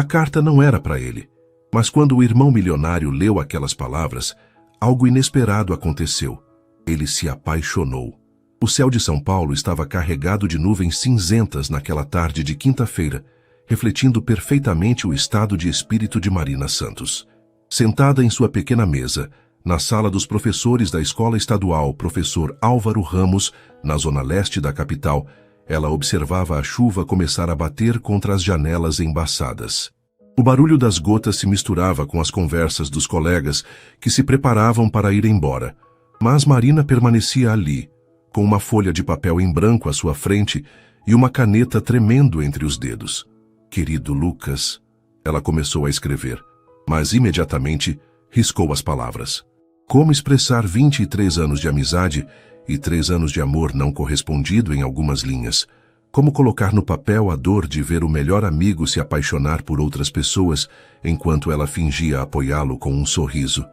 A carta não era para ele, mas quando o irmão milionário leu aquelas palavras, algo inesperado aconteceu. Ele se apaixonou. O céu de São Paulo estava carregado de nuvens cinzentas naquela tarde de quinta-feira, refletindo perfeitamente o estado de espírito de Marina Santos. Sentada em sua pequena mesa, na sala dos professores da Escola Estadual Professor Álvaro Ramos, na zona leste da capital, ela observava a chuva começar a bater contra as janelas embaçadas. O barulho das gotas se misturava com as conversas dos colegas que se preparavam para ir embora, mas Marina permanecia ali, com uma folha de papel em branco à sua frente e uma caneta tremendo entre os dedos. Querido Lucas, ela começou a escrever, mas imediatamente riscou as palavras. Como expressar 23 anos de amizade e 3 anos de amor não correspondido em algumas linhas? Como colocar no papel a dor de ver o melhor amigo se apaixonar por outras pessoas enquanto ela fingia apoiá-lo com um sorriso?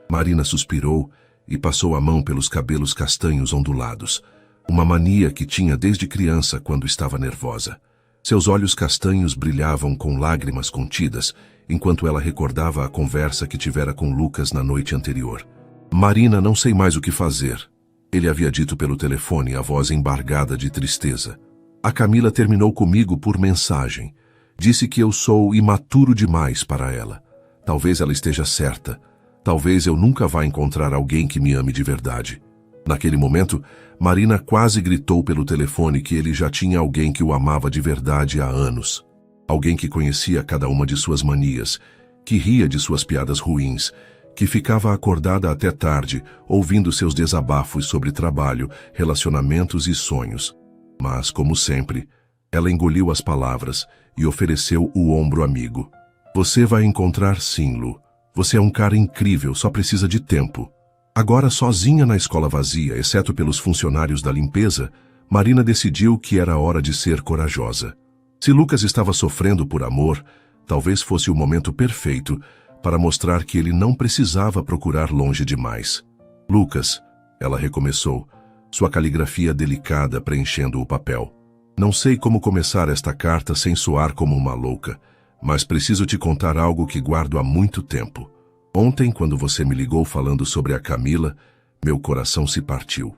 Marina suspirou e passou a mão pelos cabelos castanhos ondulados, uma mania que tinha desde criança quando estava nervosa. Seus olhos castanhos brilhavam com lágrimas contidas, enquanto ela recordava a conversa que tivera com Lucas na noite anterior. Marina, não sei mais o que fazer, ele havia dito pelo telefone, a voz embargada de tristeza. A Camila terminou comigo por mensagem. Disse que eu sou imaturo demais para ela. Talvez ela esteja certa. Talvez eu nunca vá encontrar alguém que me ame de verdade. Naquele momento, Marina quase gritou pelo telefone que ele já tinha alguém que o amava de verdade há anos. Alguém que conhecia cada uma de suas manias, que ria de suas piadas ruins, que ficava acordada até tarde, ouvindo seus desabafos sobre trabalho, relacionamentos e sonhos. Mas, como sempre, ela engoliu as palavras e ofereceu o ombro amigo. Você vai encontrar sim, Lu. Você é um cara incrível, só precisa de tempo. Agora sozinha na escola vazia, exceto pelos funcionários da limpeza, Marina decidiu que era hora de ser corajosa. Se Lucas estava sofrendo por amor, talvez fosse o momento perfeito para mostrar que ele não precisava procurar longe demais. Lucas, ela recomeçou, sua caligrafia delicada preenchendo o papel. Não sei como começar esta carta sem soar como uma louca, mas preciso te contar algo que guardo há muito tempo. Ontem, quando você me ligou falando sobre a Camila, meu coração se partiu.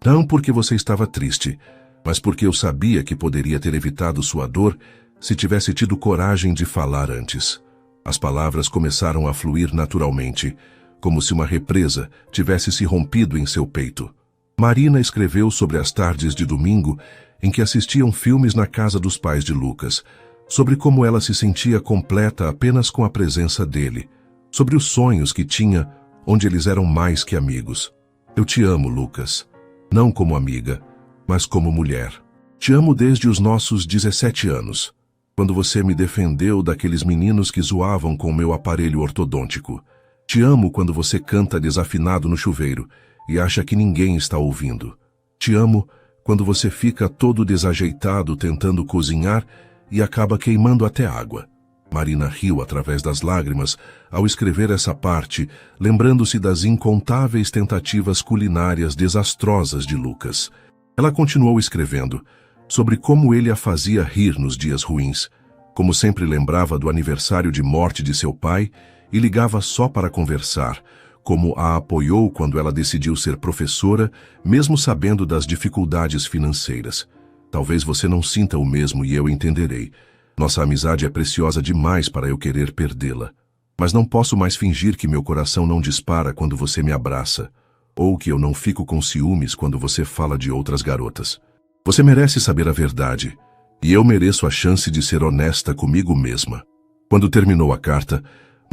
Não porque você estava triste, mas porque eu sabia que poderia ter evitado sua dor se tivesse tido coragem de falar antes. As palavras começaram a fluir naturalmente, como se uma represa tivesse se rompido em seu peito. Marina escreveu sobre as tardes de domingo em que assistiam filmes na casa dos pais de Lucas, sobre como ela se sentia completa apenas com a presença dele, sobre os sonhos que tinha, onde eles eram mais que amigos. Eu te amo, Lucas. Não como amiga, mas como mulher. Te amo desde os nossos 17 anos, quando você me defendeu daqueles meninos que zoavam com meu aparelho ortodôntico. Te amo quando você canta desafinado no chuveiro e acha que ninguém está ouvindo. Te amo quando você fica todo desajeitado tentando cozinhar e acaba queimando até água. Marina riu através das lágrimas ao escrever essa parte, lembrando-se das incontáveis tentativas culinárias desastrosas de Lucas. Ela continuou escrevendo sobre como ele a fazia rir nos dias ruins, como sempre lembrava do aniversário de morte de seu pai e ligava só para conversar, como a apoiou quando ela decidiu ser professora, mesmo sabendo das dificuldades financeiras. Talvez você não sinta o mesmo e eu entenderei. Nossa amizade é preciosa demais para eu querer perdê-la. Mas não posso mais fingir que meu coração não dispara quando você me abraça, ou que eu não fico com ciúmes quando você fala de outras garotas. Você merece saber a verdade, e eu mereço a chance de ser honesta comigo mesma. Quando terminou a carta,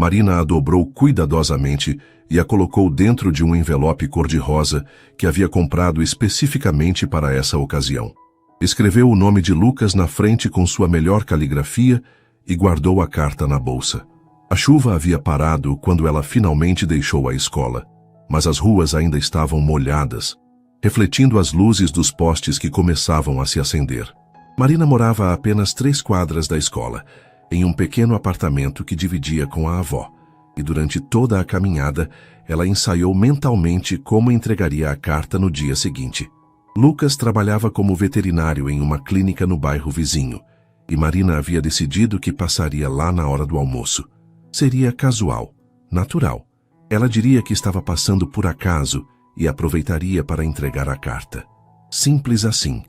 Marina a dobrou cuidadosamente e a colocou dentro de um envelope cor-de-rosa que havia comprado especificamente para essa ocasião. Escreveu o nome de Lucas na frente com sua melhor caligrafia e guardou a carta na bolsa. A chuva havia parado quando ela finalmente deixou a escola, mas as ruas ainda estavam molhadas, refletindo as luzes dos postes que começavam a se acender. Marina morava a apenas 3 quadras da escola, em um pequeno apartamento que dividia com a avó, e durante toda a caminhada ela ensaiou mentalmente como entregaria a carta no dia seguinte. Lucas trabalhava como veterinário em uma clínica no bairro vizinho, e Marina havia decidido que passaria lá na hora do almoço. Seria casual, natural. Ela diria que estava passando por acaso e aproveitaria para entregar a carta. Simples assim.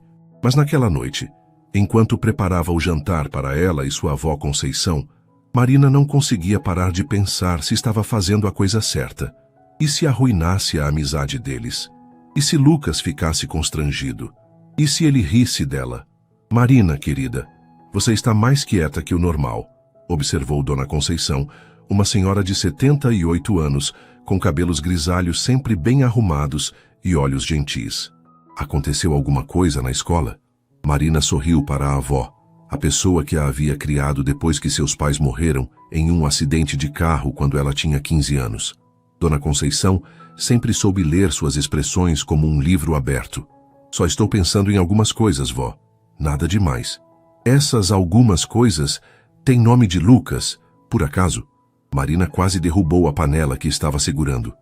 Mas naquela noite, enquanto preparava o jantar para ela e sua avó Conceição, Marina não conseguia parar de pensar se estava fazendo a coisa certa. E se arruinasse a amizade deles? E se Lucas ficasse constrangido? E se ele risse dela? Marina, querida, você está mais quieta que o normal, observou Dona Conceição, uma senhora de 78 anos, com cabelos grisalhos sempre bem arrumados e olhos gentis. Aconteceu alguma coisa na escola? Marina sorriu para a avó, a pessoa que a havia criado depois que seus pais morreram em um acidente de carro quando ela tinha 15 anos. Dona Conceição sempre soube ler suas expressões como um livro aberto. Só estou pensando em algumas coisas, vó. Nada demais. Essas algumas coisas têm nome de Lucas, por acaso? Marina quase derrubou a panela que estava segurando.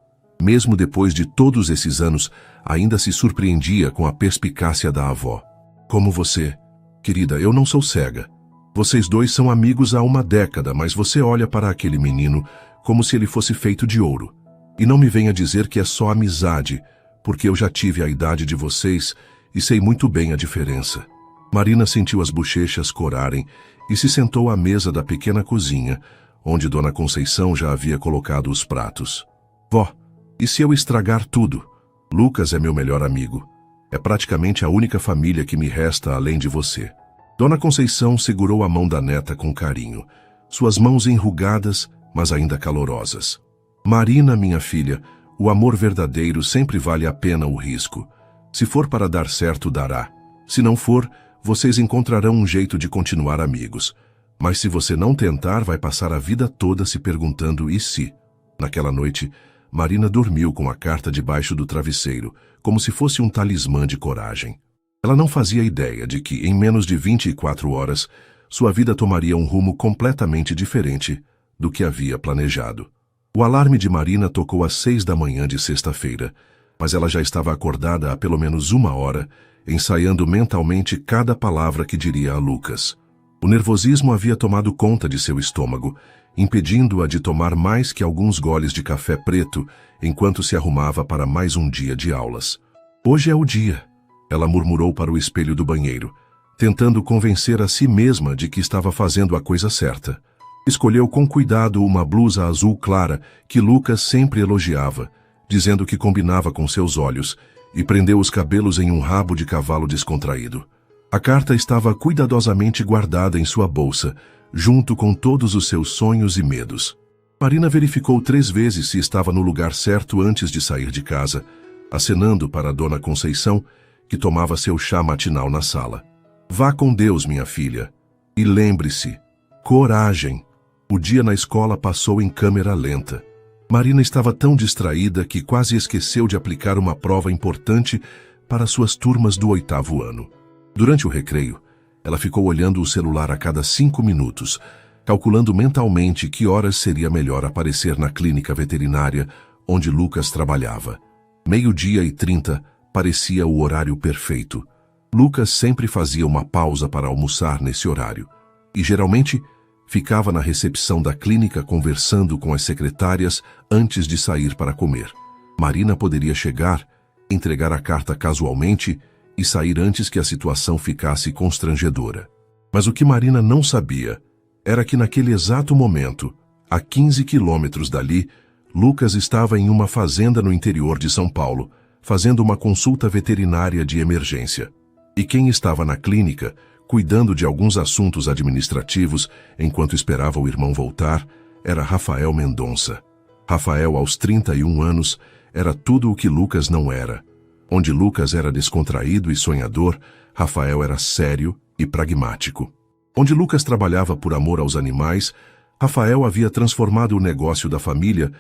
Mesmo depois de todos esses anos, ainda se surpreendia com a perspicácia da avó. Como você? Querida, eu não sou cega. Vocês dois são amigos há uma década, mas você olha para aquele menino como se ele fosse feito de ouro. E não me venha dizer que é só amizade, porque eu já tive a idade de vocês e sei muito bem a diferença. Marina sentiu as bochechas corarem e se sentou à mesa da pequena cozinha, onde Dona Conceição já havia colocado os pratos. Vó, e se eu estragar tudo? Lucas é meu melhor amigo. É praticamente a única família que me resta além de você. Dona Conceição segurou a mão da neta com carinho, suas mãos enrugadas, mas ainda calorosas. Marina, minha filha, o amor verdadeiro sempre vale a pena o risco. Se for para dar certo, dará. Se não for, vocês encontrarão um jeito de continuar amigos. Mas se você não tentar, vai passar a vida toda se perguntando e se. Naquela noite, Marina dormiu com a carta debaixo do travesseiro, como se fosse um talismã de coragem. Ela não fazia ideia de que, em menos de 24 horas, sua vida tomaria um rumo completamente diferente do que havia planejado. O alarme de Marina tocou às 6 da manhã de sexta-feira, mas ela já estava acordada há pelo menos 1 hora, ensaiando mentalmente cada palavra que diria a Lucas. O nervosismo havia tomado conta de seu estômago, impedindo-a de tomar mais que alguns goles de café preto enquanto se arrumava para mais um dia de aulas. Hoje é o dia, ela murmurou para o espelho do banheiro, tentando convencer a si mesma de que estava fazendo a coisa certa. Escolheu com cuidado uma blusa azul clara que Lucas sempre elogiava, dizendo que combinava com seus olhos, e prendeu os cabelos em um rabo de cavalo descontraído. A carta estava cuidadosamente guardada em sua bolsa, junto com todos os seus sonhos e medos. Marina verificou 3 vezes se estava no lugar certo antes de sair de casa, acenando para a Dona Conceição, que tomava seu chá matinal na sala. Vá com Deus, minha filha. E lembre-se, coragem. O dia na escola passou em câmera lenta. Marina estava tão distraída que quase esqueceu de aplicar uma prova importante para suas turmas do 8º ano. Durante o recreio, ela ficou olhando o celular a cada 5 minutos, calculando mentalmente que horas seria melhor aparecer na clínica veterinária onde Lucas trabalhava. 12h30 parecia o horário perfeito. Lucas sempre fazia uma pausa para almoçar nesse horário, e geralmente ficava na recepção da clínica conversando com as secretárias antes de sair para comer. Marina poderia chegar, entregar a carta casualmente e sair antes que a situação ficasse constrangedora. Mas o que Marina não sabia era que naquele exato momento, a 15 quilômetros dali, Lucas estava em uma fazenda no interior de São Paulo, fazendo uma consulta veterinária de emergência. E quem estava na clínica, cuidando de alguns assuntos administrativos enquanto esperava o irmão voltar, era Rafael Mendonça. Rafael, aos 31 anos, era tudo o que Lucas não era. Onde Lucas era descontraído e sonhador, Rafael era sério e pragmático. Onde Lucas trabalhava por amor aos animais, Rafael havia transformado o negócio da família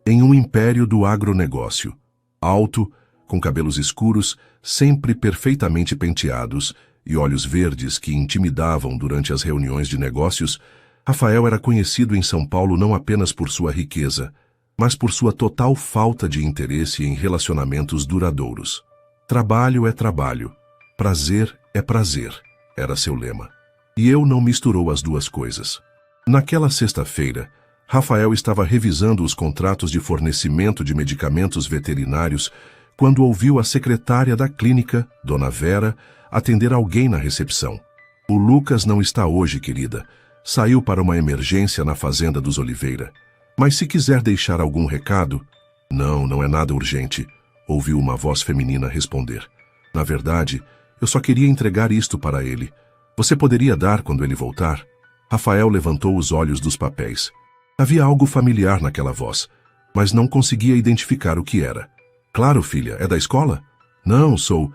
em um império do agronegócio. Alto, com cabelos escuros, sempre perfeitamente penteados, e olhos verdes que intimidavam durante as reuniões de negócios, Rafael era conhecido em São Paulo não apenas por sua riqueza, mas por sua total falta de interesse em relacionamentos duradouros. Trabalho é trabalho, prazer é prazer, era seu lema. E eu não misturou as duas coisas. Naquela sexta-feira, Rafael estava revisando os contratos de fornecimento de medicamentos veterinários quando ouviu a secretária da clínica, Dona Vera, atender alguém na recepção. O Lucas não está hoje, querida. Saiu para uma emergência na fazenda dos Oliveira. Mas se quiser deixar algum recado... Não, não é nada urgente, ouviu uma voz feminina responder. Na verdade, eu só queria entregar isto para ele. Você poderia dar quando ele voltar? Rafael levantou os olhos dos papéis. Havia algo familiar naquela voz, mas não conseguia identificar o que era. Claro, filha, é da escola? Não, sou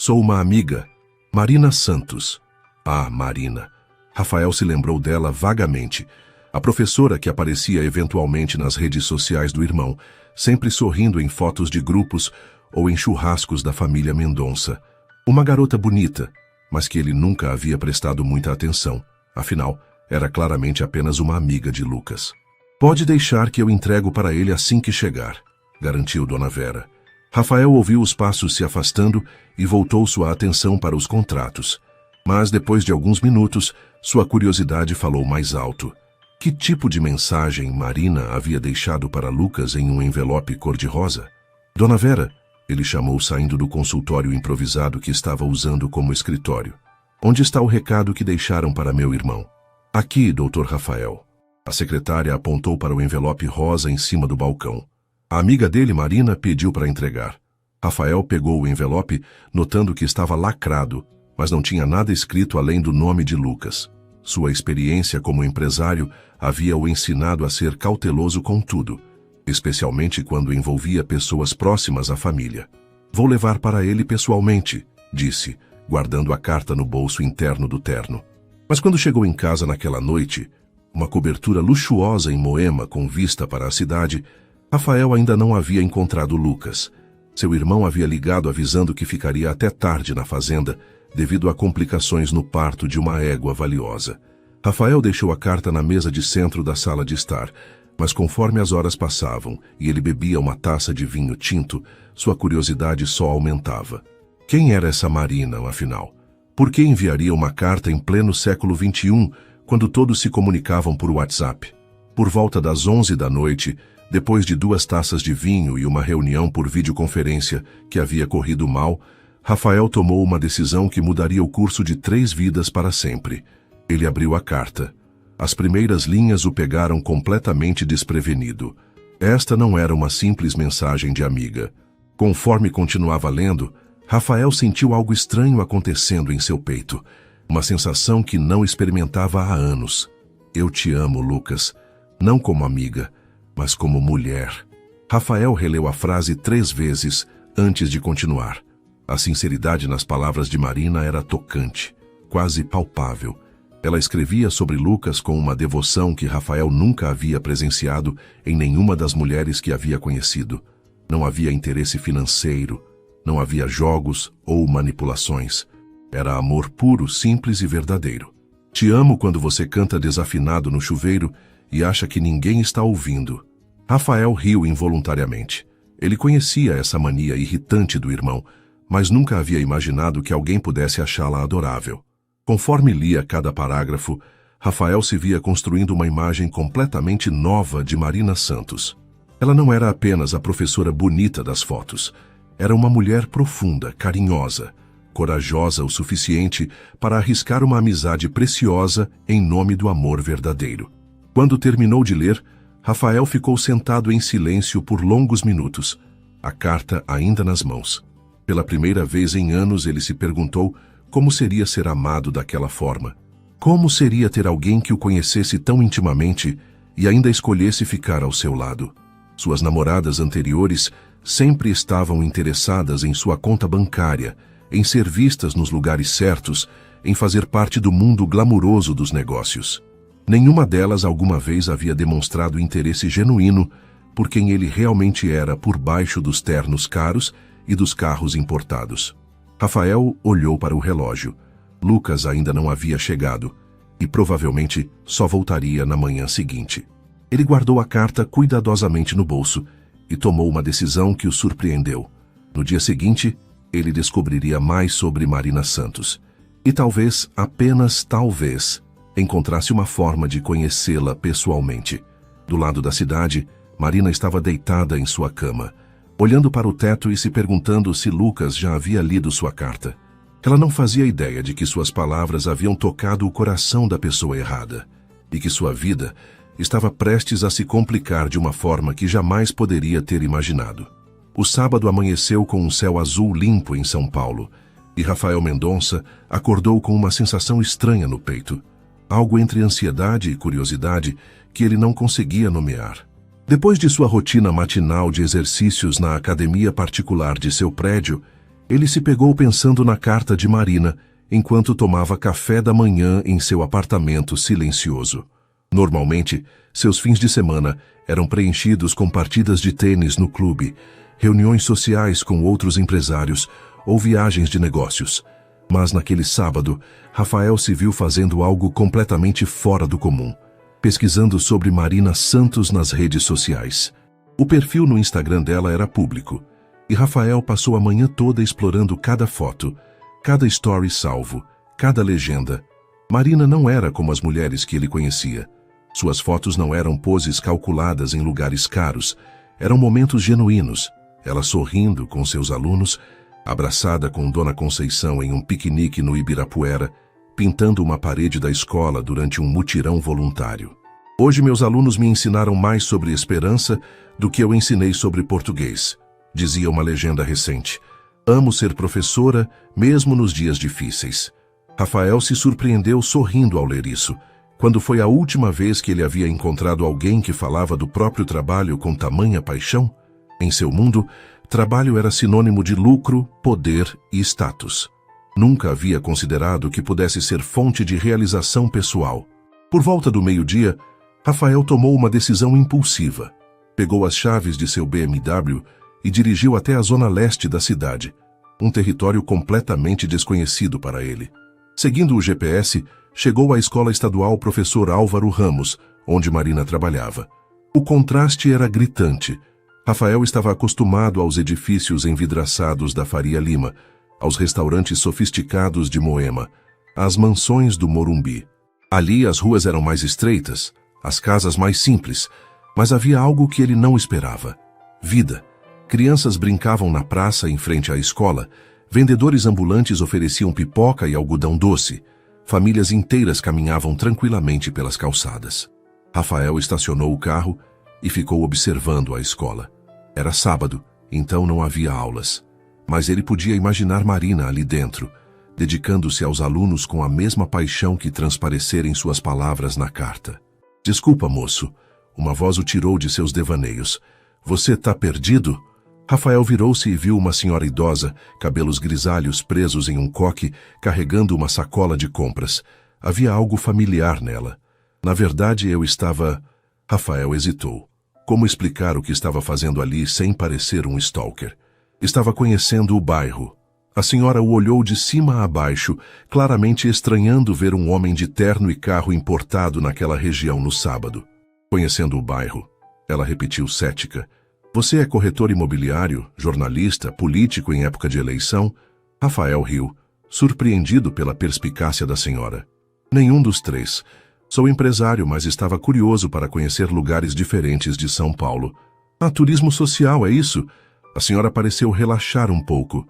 uma amiga. Marina Santos. Ah, Marina. Rafael se lembrou dela vagamente. A professora que aparecia eventualmente nas redes sociais do irmão, sempre sorrindo em fotos de grupos ou em churrascos da família Mendonça. Uma garota bonita, mas que ele nunca havia prestado muita atenção. Afinal, era claramente apenas uma amiga de Lucas. Pode deixar que eu entrego para ele assim que chegar, garantiu Dona Vera. Rafael ouviu os passos se afastando e voltou sua atenção para os contratos. Mas depois de alguns minutos, sua curiosidade falou mais alto. Que tipo de mensagem Marina havia deixado para Lucas em um envelope cor-de-rosa? Dona Vera, ele chamou saindo do consultório improvisado que estava usando como escritório. Onde está o recado que deixaram para meu irmão? Aqui, doutor Rafael. A secretária apontou para o envelope rosa em cima do balcão. A amiga dele, Marina, pediu para entregar. Rafael pegou o envelope, notando que estava lacrado, mas não tinha nada escrito além do nome de Lucas. Sua experiência como empresário havia-o ensinado a ser cauteloso com tudo, especialmente quando envolvia pessoas próximas à família. Vou levar para ele pessoalmente, disse, guardando a carta no bolso interno do terno. Mas quando chegou em casa naquela noite, uma cobertura luxuosa em Moema com vista para a cidade, Rafael ainda não havia encontrado Lucas. Seu irmão havia ligado avisando que ficaria até tarde na fazenda, devido a complicações no parto de uma égua valiosa. Rafael deixou a carta na mesa de centro da sala de estar, mas conforme as horas passavam e ele bebia uma taça de vinho tinto, sua curiosidade só aumentava. Quem era essa Marina, afinal? Por que enviaria uma carta em pleno século XXI, quando todos se comunicavam por WhatsApp? Por volta das 11 da noite, depois de 2 taças de vinho e uma reunião por videoconferência que havia corrido mal, Rafael tomou uma decisão que mudaria o curso de 3 vidas para sempre. Ele abriu a carta. As primeiras linhas o pegaram completamente desprevenido. Esta não era uma simples mensagem de amiga. Conforme continuava lendo, Rafael sentiu algo estranho acontecendo em seu peito. Uma sensação que não experimentava há anos. Eu te amo, Lucas. Não como amiga, mas como mulher. Rafael releu a frase 3 vezes antes de continuar. A sinceridade nas palavras de Marina era tocante, quase palpável. Ela escrevia sobre Lucas com uma devoção que Rafael nunca havia presenciado em nenhuma das mulheres que havia conhecido. Não havia interesse financeiro, não havia jogos ou manipulações. Era amor puro, simples e verdadeiro. Te amo quando você canta desafinado no chuveiro e acha que ninguém está ouvindo. Rafael riu involuntariamente. Ele conhecia essa mania irritante do irmão, mas nunca havia imaginado que alguém pudesse achá-la adorável. Conforme lia cada parágrafo, Rafael se via construindo uma imagem completamente nova de Marina Santos. Ela não era apenas a professora bonita das fotos. Era uma mulher profunda, carinhosa, corajosa o suficiente para arriscar uma amizade preciosa em nome do amor verdadeiro. Quando terminou de ler, Rafael ficou sentado em silêncio por longos minutos, a carta ainda nas mãos. Pela primeira vez em anos ele se perguntou como seria ser amado daquela forma. Como seria ter alguém que o conhecesse tão intimamente e ainda escolhesse ficar ao seu lado? Suas namoradas anteriores sempre estavam interessadas em sua conta bancária, em ser vistas nos lugares certos, em fazer parte do mundo glamuroso dos negócios. Nenhuma delas alguma vez havia demonstrado interesse genuíno por quem ele realmente era por baixo dos ternos caros e dos carros importados. Rafael olhou para o relógio. Lucas ainda não havia chegado e provavelmente só voltaria na manhã seguinte. Ele guardou a carta cuidadosamente no bolso e tomou uma decisão que o surpreendeu. No dia seguinte, ele descobriria mais sobre Marina Santos. E talvez, apenas talvez, encontrasse uma forma de conhecê-la pessoalmente. Do lado da cidade, Marina estava deitada em sua cama, olhando para o teto e se perguntando se Lucas já havia lido sua carta. Ela não fazia ideia de que suas palavras haviam tocado o coração da pessoa errada, e que sua vida estava prestes a se complicar de uma forma que jamais poderia ter imaginado. O sábado amanheceu com um céu azul limpo em São Paulo, e Rafael Mendonça acordou com uma sensação estranha no peito, algo entre ansiedade e curiosidade que ele não conseguia nomear. Depois de sua rotina matinal de exercícios na academia particular de seu prédio, ele se pegou pensando na carta de Marina enquanto tomava café da manhã em seu apartamento silencioso. Normalmente, seus fins de semana eram preenchidos com partidas de tênis no clube, reuniões sociais com outros empresários ou viagens de negócios. Mas naquele sábado, Rafael se viu fazendo algo completamente fora do comum, pesquisando sobre Marina Santos nas redes sociais. O perfil no Instagram dela era público, e Rafael passou a manhã toda explorando cada foto, cada story salvo, cada legenda. Marina não era como as mulheres que ele conhecia. Suas fotos não eram poses calculadas em lugares caros, eram momentos genuínos. Ela sorrindo com seus alunos, abraçada com Dona Conceição em um piquenique no Ibirapuera, pintando uma parede da escola durante um mutirão voluntário. Hoje meus alunos me ensinaram mais sobre esperança do que eu ensinei sobre português, dizia uma legenda recente. Amo ser professora, mesmo nos dias difíceis. Rafael se surpreendeu sorrindo ao ler isso, quando foi a última vez que ele havia encontrado alguém que falava do próprio trabalho com tamanha paixão? Em seu mundo, trabalho era sinônimo de lucro, poder e status. Nunca havia considerado que pudesse ser fonte de realização pessoal. Por volta do meio-dia, Rafael tomou uma decisão impulsiva. Pegou as chaves de seu BMW e dirigiu até a zona leste da cidade, um território completamente desconhecido para ele. Seguindo o GPS, chegou à escola estadual Professor Álvaro Ramos, onde Marina trabalhava. O contraste era gritante. Rafael estava acostumado aos edifícios envidraçados da Faria Lima, aos restaurantes sofisticados de Moema, às mansões do Morumbi. Ali as ruas eram mais estreitas, as casas mais simples, mas havia algo que ele não esperava: vida. Crianças brincavam na praça em frente à escola, vendedores ambulantes ofereciam pipoca e algodão doce, famílias inteiras caminhavam tranquilamente pelas calçadas. Rafael estacionou o carro e ficou observando a escola. Era sábado, então não havia aulas. Mas ele podia imaginar Marina ali dentro, dedicando-se aos alunos com a mesma paixão que transparecera em suas palavras na carta. Desculpa, moço. Uma voz o tirou de seus devaneios. Você tá perdido? Rafael virou-se e viu uma senhora idosa, cabelos grisalhos presos em um coque, carregando uma sacola de compras. Havia algo familiar nela. Na verdade, eu estava... Rafael hesitou. Como explicar o que estava fazendo ali sem parecer um stalker? Estava conhecendo o bairro. A senhora o olhou de cima a baixo, claramente estranhando ver um homem de terno e carro importado naquela região no sábado. Conhecendo o bairro, ela repetiu cética. Você é corretor imobiliário, jornalista, político em época de eleição? Rafael riu, surpreendido pela perspicácia da senhora. Nenhum dos três. Sou empresário, mas estava curioso para conhecer lugares diferentes de São Paulo. Ah, turismo social, é isso? A senhora pareceu relaxar um pouco.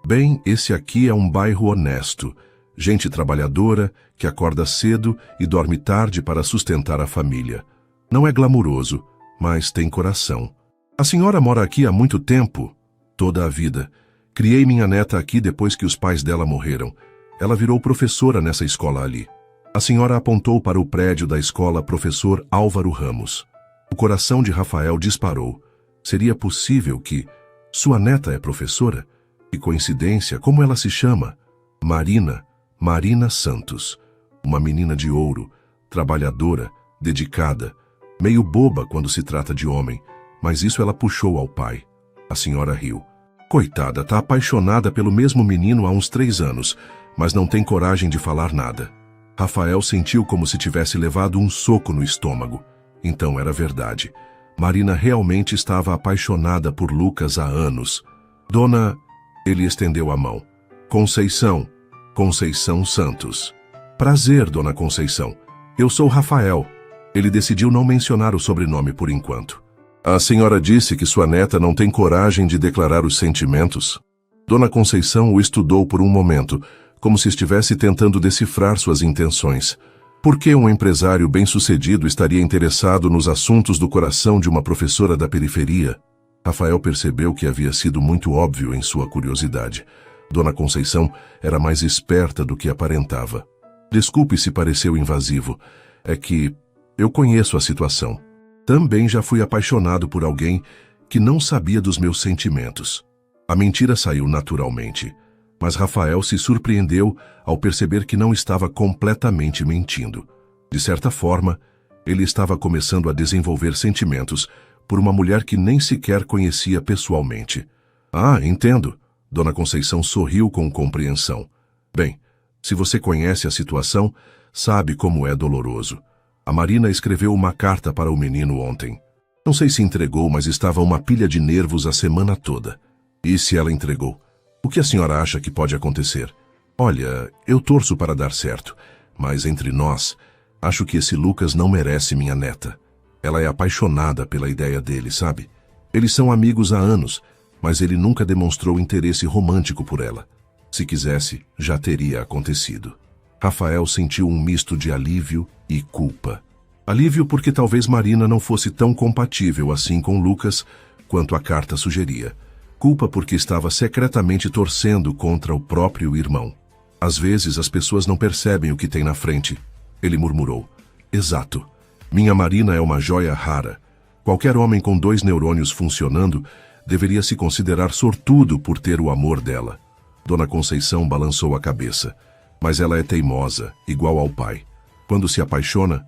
Bem, esse aqui é um bairro honesto. Gente trabalhadora, que acorda cedo e dorme tarde para sustentar a família. Não é glamuroso, mas tem coração. A senhora mora aqui há muito tempo? Toda a vida. Criei minha neta aqui depois que os pais dela morreram. Ela virou professora nessa escola ali. A senhora apontou para o prédio da escola Professor Álvaro Ramos. O coração de Rafael disparou. Seria possível que... Sua neta é professora? Que coincidência, como ela se chama? Marina Santos. Uma menina de ouro, trabalhadora, dedicada, meio boba quando se trata de homem, mas isso ela puxou ao pai. A senhora riu. Coitada, tá apaixonada pelo mesmo menino há uns 3 anos, mas não tem coragem de falar nada. Rafael sentiu como se tivesse levado um soco no estômago. Então era verdade. Marina realmente estava apaixonada por Lucas há anos. Dona... Ele estendeu a mão. Conceição. Conceição Santos. Prazer, Dona Conceição. Eu sou Rafael. Ele decidiu não mencionar o sobrenome por enquanto. A senhora disse que sua neta não tem coragem de declarar os sentimentos? Dona Conceição o estudou por um momento, como se estivesse tentando decifrar suas intenções. Por que um empresário bem-sucedido estaria interessado nos assuntos do coração de uma professora da periferia? Rafael percebeu que havia sido muito óbvio em sua curiosidade. Dona Conceição era mais esperta do que aparentava. Desculpe se pareceu invasivo. É que eu conheço a situação. Também já fui apaixonado por alguém que não sabia dos meus sentimentos. A mentira saiu naturalmente, mas Rafael se surpreendeu ao perceber que não estava completamente mentindo. De certa forma, ele estava começando a desenvolver sentimentos por uma mulher que nem sequer conhecia pessoalmente. Ah, entendo. Dona Conceição sorriu com compreensão. Bem, se você conhece a situação, sabe como é doloroso. A Marina escreveu uma carta para o menino ontem. Não sei se entregou, mas estava uma pilha de nervos a semana toda. E se ela entregou? O que a senhora acha que pode acontecer? Olha, eu torço para dar certo, mas entre nós, acho que esse Lucas não merece minha neta. Ela é apaixonada pela ideia dele, sabe? Eles são amigos há anos, mas ele nunca demonstrou interesse romântico por ela. Se quisesse, já teria acontecido. Rafael sentiu um misto de alívio e culpa. Alívio porque talvez Marina não fosse tão compatível assim com Lucas quanto a carta sugeria. Culpa porque estava secretamente torcendo contra o próprio irmão. Às vezes as pessoas não percebem o que tem na frente. Ele murmurou. Exato. Minha Marina é uma joia rara. Qualquer homem com 2 neurônios funcionando deveria se considerar sortudo por ter o amor dela. Dona Conceição balançou a cabeça. Mas ela é teimosa, igual ao pai. Quando se apaixona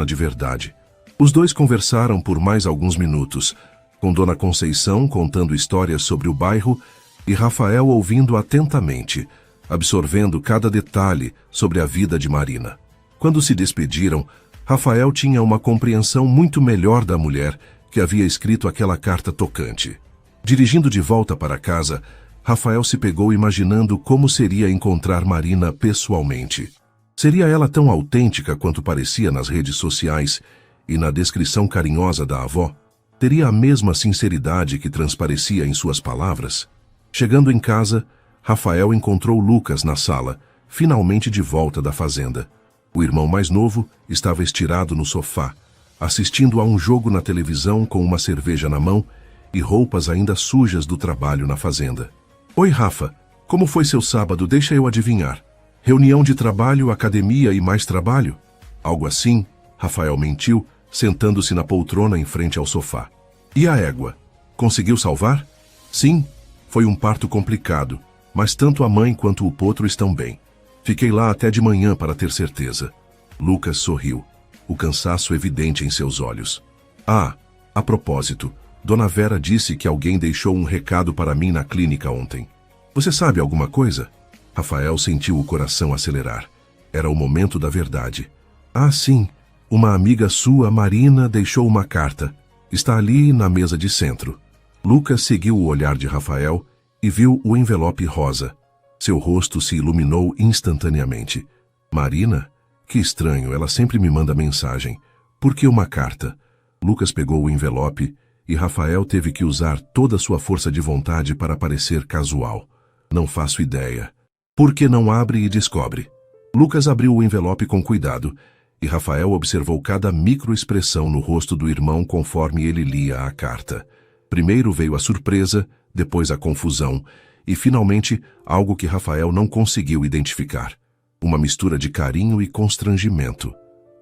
de verdade. Os dois conversaram por mais alguns minutos, com Dona Conceição contando histórias sobre o bairro e Rafael ouvindo atentamente, absorvendo cada detalhe sobre a vida de Marina. Quando se despediram, Rafael tinha uma compreensão muito melhor da mulher que havia escrito aquela carta tocante. Dirigindo de volta para casa, Rafael se pegou imaginando como seria encontrar Marina pessoalmente. Seria ela tão autêntica quanto parecia nas redes sociais e na descrição carinhosa da avó? Teria a mesma sinceridade que transparecia em suas palavras? Chegando em casa, Rafael encontrou Lucas na sala, finalmente de volta da fazenda. O irmão mais novo estava estirado no sofá, assistindo a um jogo na televisão com uma cerveja na mão e roupas ainda sujas do trabalho na fazenda. Oi, Rafa. Como foi seu sábado? Deixa eu adivinhar. Reunião de trabalho, academia e mais trabalho? Algo assim, Rafael mentiu, sentando-se na poltrona em frente ao sofá. E a égua? Conseguiu salvar? Sim, foi um parto complicado, mas tanto a mãe quanto o potro estão bem. Fiquei lá até de manhã para ter certeza. Lucas sorriu, o cansaço evidente em seus olhos. Ah, a propósito, Dona Vera disse que alguém deixou um recado para mim na clínica ontem. Você sabe alguma coisa? Rafael sentiu o coração acelerar. Era o momento da verdade. Ah, sim. Uma amiga sua, Marina, deixou uma carta. Está ali na mesa de centro. Lucas seguiu o olhar de Rafael e viu o envelope rosa. Seu rosto se iluminou instantaneamente. Marina? Que estranho, ela sempre me manda mensagem. Por que uma carta? Lucas pegou o envelope e Rafael teve que usar toda a sua força de vontade para parecer casual. Não faço ideia. Por que não abre e descobre? Lucas abriu o envelope com cuidado e Rafael observou cada microexpressão no rosto do irmão conforme ele lia a carta. Primeiro veio a surpresa, depois a confusão e, finalmente, algo que Rafael não conseguiu identificar. Uma mistura de carinho e constrangimento.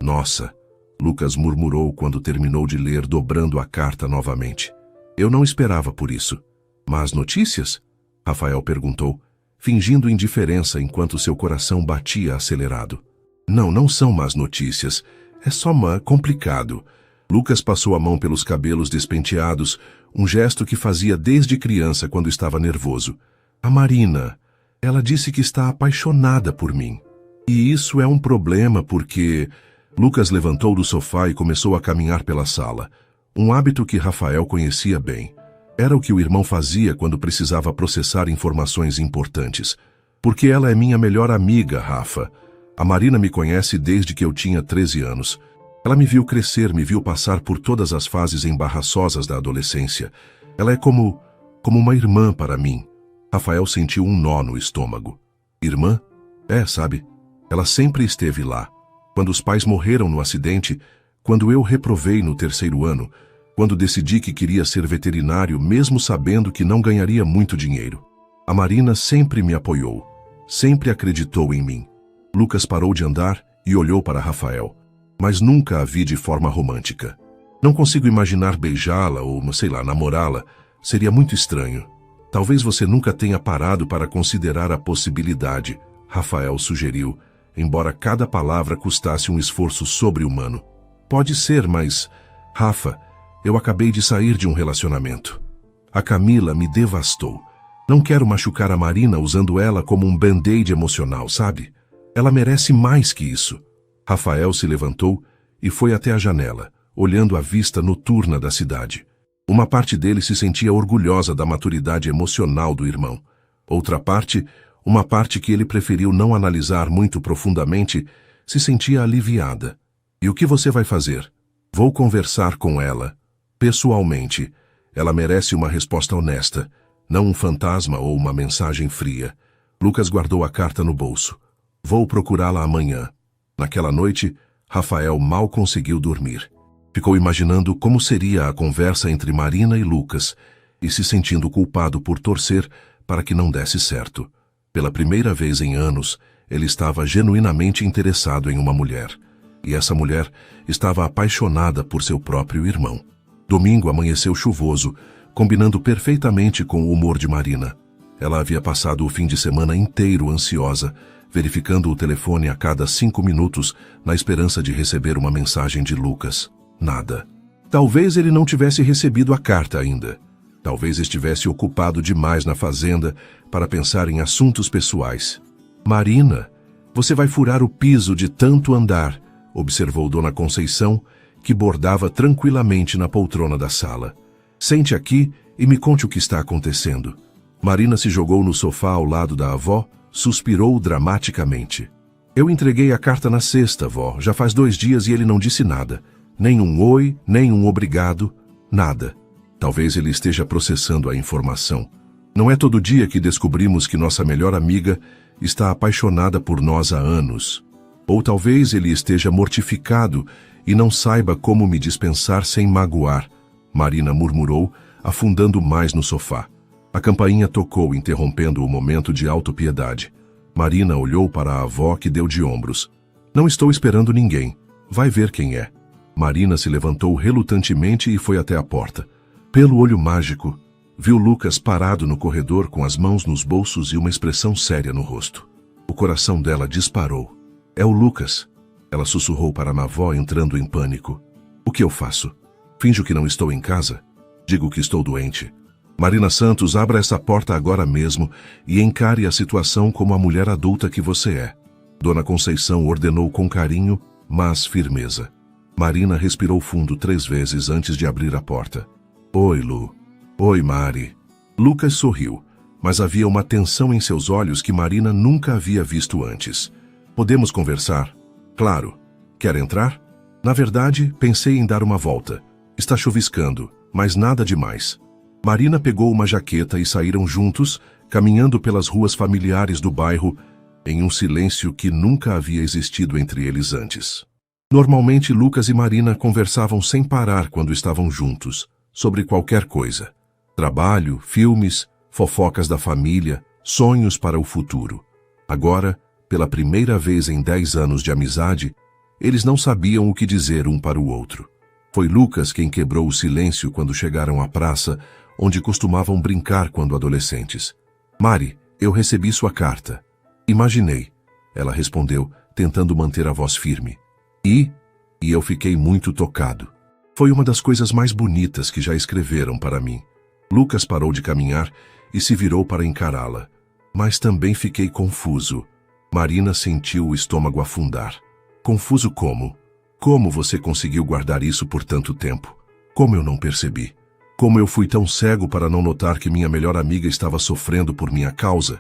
Nossa! Lucas murmurou quando terminou de ler, dobrando a carta novamente. Eu não esperava por isso. Más notícias? Rafael perguntou, fingindo indiferença enquanto seu coração batia acelerado. Não são más notícias. É só complicado. Lucas passou a mão pelos cabelos despenteados, um gesto que fazia desde criança quando estava nervoso. A Marina, ela disse que está apaixonada por mim. E isso é um problema porque... Lucas levantou do sofá e começou a caminhar pela sala, um hábito que Rafael conhecia bem. Era o que o irmão fazia quando precisava processar informações importantes. Porque ela é minha melhor amiga, Rafa. A Marina me conhece desde que eu tinha 13 anos. Ela me viu crescer, me viu passar por todas as fases embaraçosas da adolescência. Ela é como uma irmã para mim. Rafael sentiu um nó no estômago. Irmã? Sabe? Ela sempre esteve lá. Quando os pais morreram no acidente, quando eu reprovei no 3º ano, quando decidi que queria ser veterinário, mesmo sabendo que não ganharia muito dinheiro. A Marina sempre me apoiou, sempre acreditou em mim. Lucas parou de andar e olhou para Rafael, mas nunca a vi de forma romântica. Não consigo imaginar beijá-la ou, sei lá, namorá-la. Seria muito estranho. Talvez você nunca tenha parado para considerar a possibilidade, Rafael sugeriu, embora cada palavra custasse um esforço sobre-humano. Pode ser, mas... Rafa, eu acabei de sair de um relacionamento. A Camila me devastou. Não quero machucar a Marina usando ela como um band-aid emocional, sabe? Ela merece mais que isso. Rafael se levantou e foi até a janela, olhando a vista noturna da cidade. Uma parte dele se sentia orgulhosa da maturidade emocional do irmão. Outra parte, uma parte que ele preferiu não analisar muito profundamente, se sentia aliviada. E o que você vai fazer? Vou conversar com ela. Pessoalmente, ela merece uma resposta honesta, não um fantasma ou uma mensagem fria. Lucas guardou a carta no bolso. Vou procurá-la amanhã. Naquela noite, Rafael mal conseguiu dormir. Ficou imaginando como seria a conversa entre Marina e Lucas e se sentindo culpado por torcer para que não desse certo. Pela primeira vez em anos, ele estava genuinamente interessado em uma mulher. E essa mulher estava apaixonada por seu próprio irmão. Domingo amanheceu chuvoso, combinando perfeitamente com o humor de Marina. Ela havia passado o fim de semana inteiro ansiosa, verificando o telefone a cada 5 minutos, na esperança de receber uma mensagem de Lucas. Nada. Talvez ele não tivesse recebido a carta ainda. Talvez estivesse ocupado demais na fazenda para pensar em assuntos pessoais. Marina, você vai furar o piso de tanto andar, observou Dona Conceição, que bordava tranquilamente na poltrona da sala. Sente aqui e me conte o que está acontecendo. Marina se jogou no sofá ao lado da avó, suspirou dramaticamente. Eu entreguei a carta na sexta, vó. Já faz 2 dias e ele não disse nada. Nem um oi, nem um obrigado, nada. Talvez ele esteja processando a informação. Não é todo dia que descobrimos que nossa melhor amiga está apaixonada por nós há anos. Ou talvez ele esteja mortificado e não saiba como me dispensar sem magoar, Marina murmurou, afundando mais no sofá. A campainha tocou, interrompendo o momento de autopiedade. Marina olhou para a avó, que deu de ombros. Não estou esperando ninguém. Vai ver quem é. Marina se levantou relutantemente e foi até a porta. Pelo olho mágico, viu Lucas parado no corredor com as mãos nos bolsos e uma expressão séria no rosto. O coração dela disparou. É o Lucas. Ela sussurrou para a avó, entrando em pânico. O que eu faço? Finjo que não estou em casa? Digo que estou doente. Marina Santos, abra essa porta agora mesmo e encare a situação como a mulher adulta que você é. Dona Conceição ordenou com carinho, mas firmeza. Marina respirou fundo 3 vezes antes de abrir a porta. Oi, Lu. Oi, Mari. Lucas sorriu, mas havia uma tensão em seus olhos que Marina nunca havia visto antes. Podemos conversar? Claro. Quer entrar? Na verdade, pensei em dar uma volta. Está chuviscando, mas nada demais. Marina pegou uma jaqueta e saíram juntos, caminhando pelas ruas familiares do bairro, em um silêncio que nunca havia existido entre eles antes. Normalmente, Lucas e Marina conversavam sem parar quando estavam juntos, sobre qualquer coisa. Trabalho, filmes, fofocas da família, sonhos para o futuro. Agora, pela primeira vez em 10 anos de amizade, eles não sabiam o que dizer um para o outro. Foi Lucas quem quebrou o silêncio quando chegaram à praça, onde costumavam brincar quando adolescentes. Mari, eu recebi sua carta. Imaginei, ela respondeu, tentando manter a voz firme. E eu fiquei muito tocado. Foi uma das coisas mais bonitas que já escreveram para mim. Lucas parou de caminhar e se virou para encará-la. Mas também fiquei confuso. Marina sentiu o estômago afundar. Confuso como? Como você conseguiu guardar isso por tanto tempo? Como eu não percebi? Como eu fui tão cego para não notar que minha melhor amiga estava sofrendo por minha causa?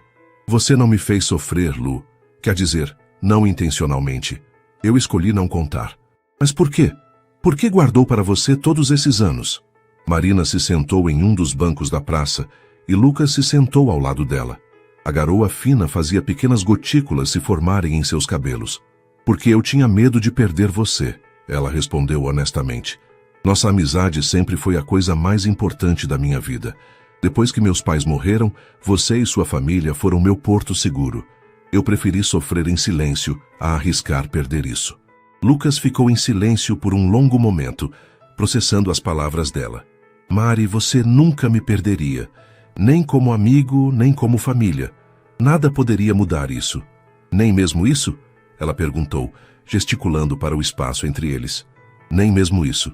Você não me fez sofrer, Lu. Quer dizer, não intencionalmente. Eu escolhi não contar. Mas por quê? Por que guardou para você todos esses anos? Marina se sentou em um dos bancos da praça e Lucas se sentou ao lado dela. A garoa fina fazia pequenas gotículas se formarem em seus cabelos. Porque eu tinha medo de perder você, ela respondeu honestamente. Nossa amizade sempre foi a coisa mais importante da minha vida. Depois que meus pais morreram, você e sua família foram meu porto seguro. Eu preferi sofrer em silêncio a arriscar perder isso. Lucas ficou em silêncio por um longo momento, processando as palavras dela. Mari, você nunca me perderia. Nem como amigo, nem como família. Nada poderia mudar isso. Nem mesmo isso? Ela perguntou, gesticulando para o espaço entre eles. Nem mesmo isso.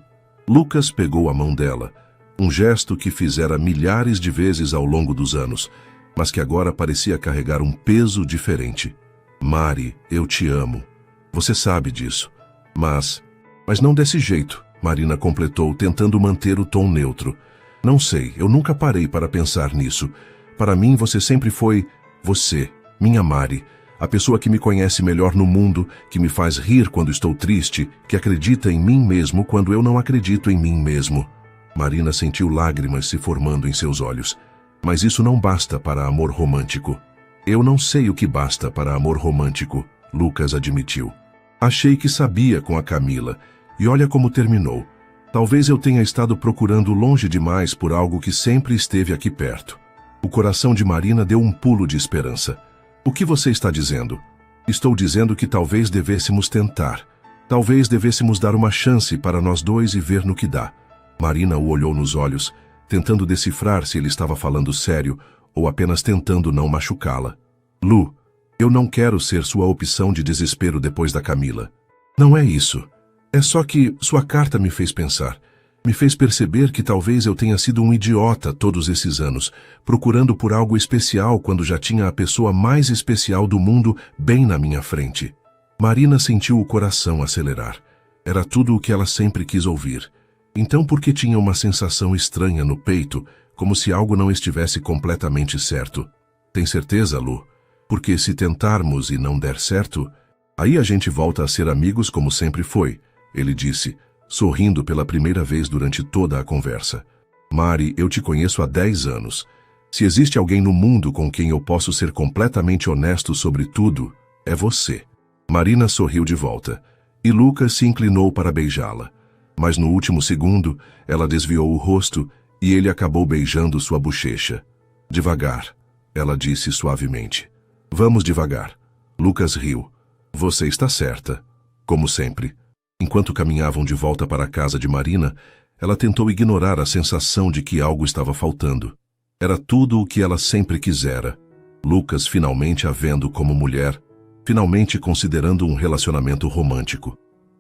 Lucas pegou a mão dela, um gesto que fizera milhares de vezes ao longo dos anos, mas que agora parecia carregar um peso diferente. Mari, eu te amo. Você sabe disso. Mas não desse jeito, Marina completou, tentando manter o tom neutro. Não sei, eu nunca parei para pensar nisso. Para mim, você sempre foi você, minha Mari, a pessoa que me conhece melhor no mundo, que me faz rir quando estou triste, que acredita em mim mesmo quando eu não acredito em mim mesmo. Marina sentiu lágrimas se formando em seus olhos. Mas isso não basta para amor romântico. Eu não sei o que basta para amor romântico, Lucas admitiu. Achei que sabia com a Camila, e olha como terminou. Talvez eu tenha estado procurando longe demais por algo que sempre esteve aqui perto. O coração de Marina deu um pulo de esperança. O que você está dizendo? Estou dizendo que talvez devêssemos tentar. Talvez devêssemos dar uma chance para nós dois e ver no que dá. Marina o olhou nos olhos, tentando decifrar se ele estava falando sério ou apenas tentando não machucá-la. Lu, eu não quero ser sua opção de desespero depois da Camila. Não é isso. É só que sua carta me fez pensar. Me fez perceber que talvez eu tenha sido um idiota todos esses anos, procurando por algo especial quando já tinha a pessoa mais especial do mundo bem na minha frente. Marina sentiu o coração acelerar. Era tudo o que ela sempre quis ouvir. Então por que tinha uma sensação estranha no peito, como se algo não estivesse completamente certo? Tem certeza, Lu? Porque se tentarmos e não der certo, aí a gente volta a ser amigos como sempre foi, ele disse, sorrindo pela primeira vez durante toda a conversa. Mari, eu te conheço há 10 anos. Se existe alguém no mundo com quem eu posso ser completamente honesto sobre tudo, é você. Marina sorriu de volta, e Lucas se inclinou para beijá-la. Mas no último segundo, ela desviou o rosto e ele acabou beijando sua bochecha. Devagar, ela disse suavemente. Vamos devagar. Lucas riu. Você está certa. Como sempre. Enquanto caminhavam de volta para a casa de Marina, ela tentou ignorar a sensação de que algo estava faltando. Era tudo o que ela sempre quisera. Lucas finalmente a vendo como mulher, finalmente considerando um relacionamento romântico.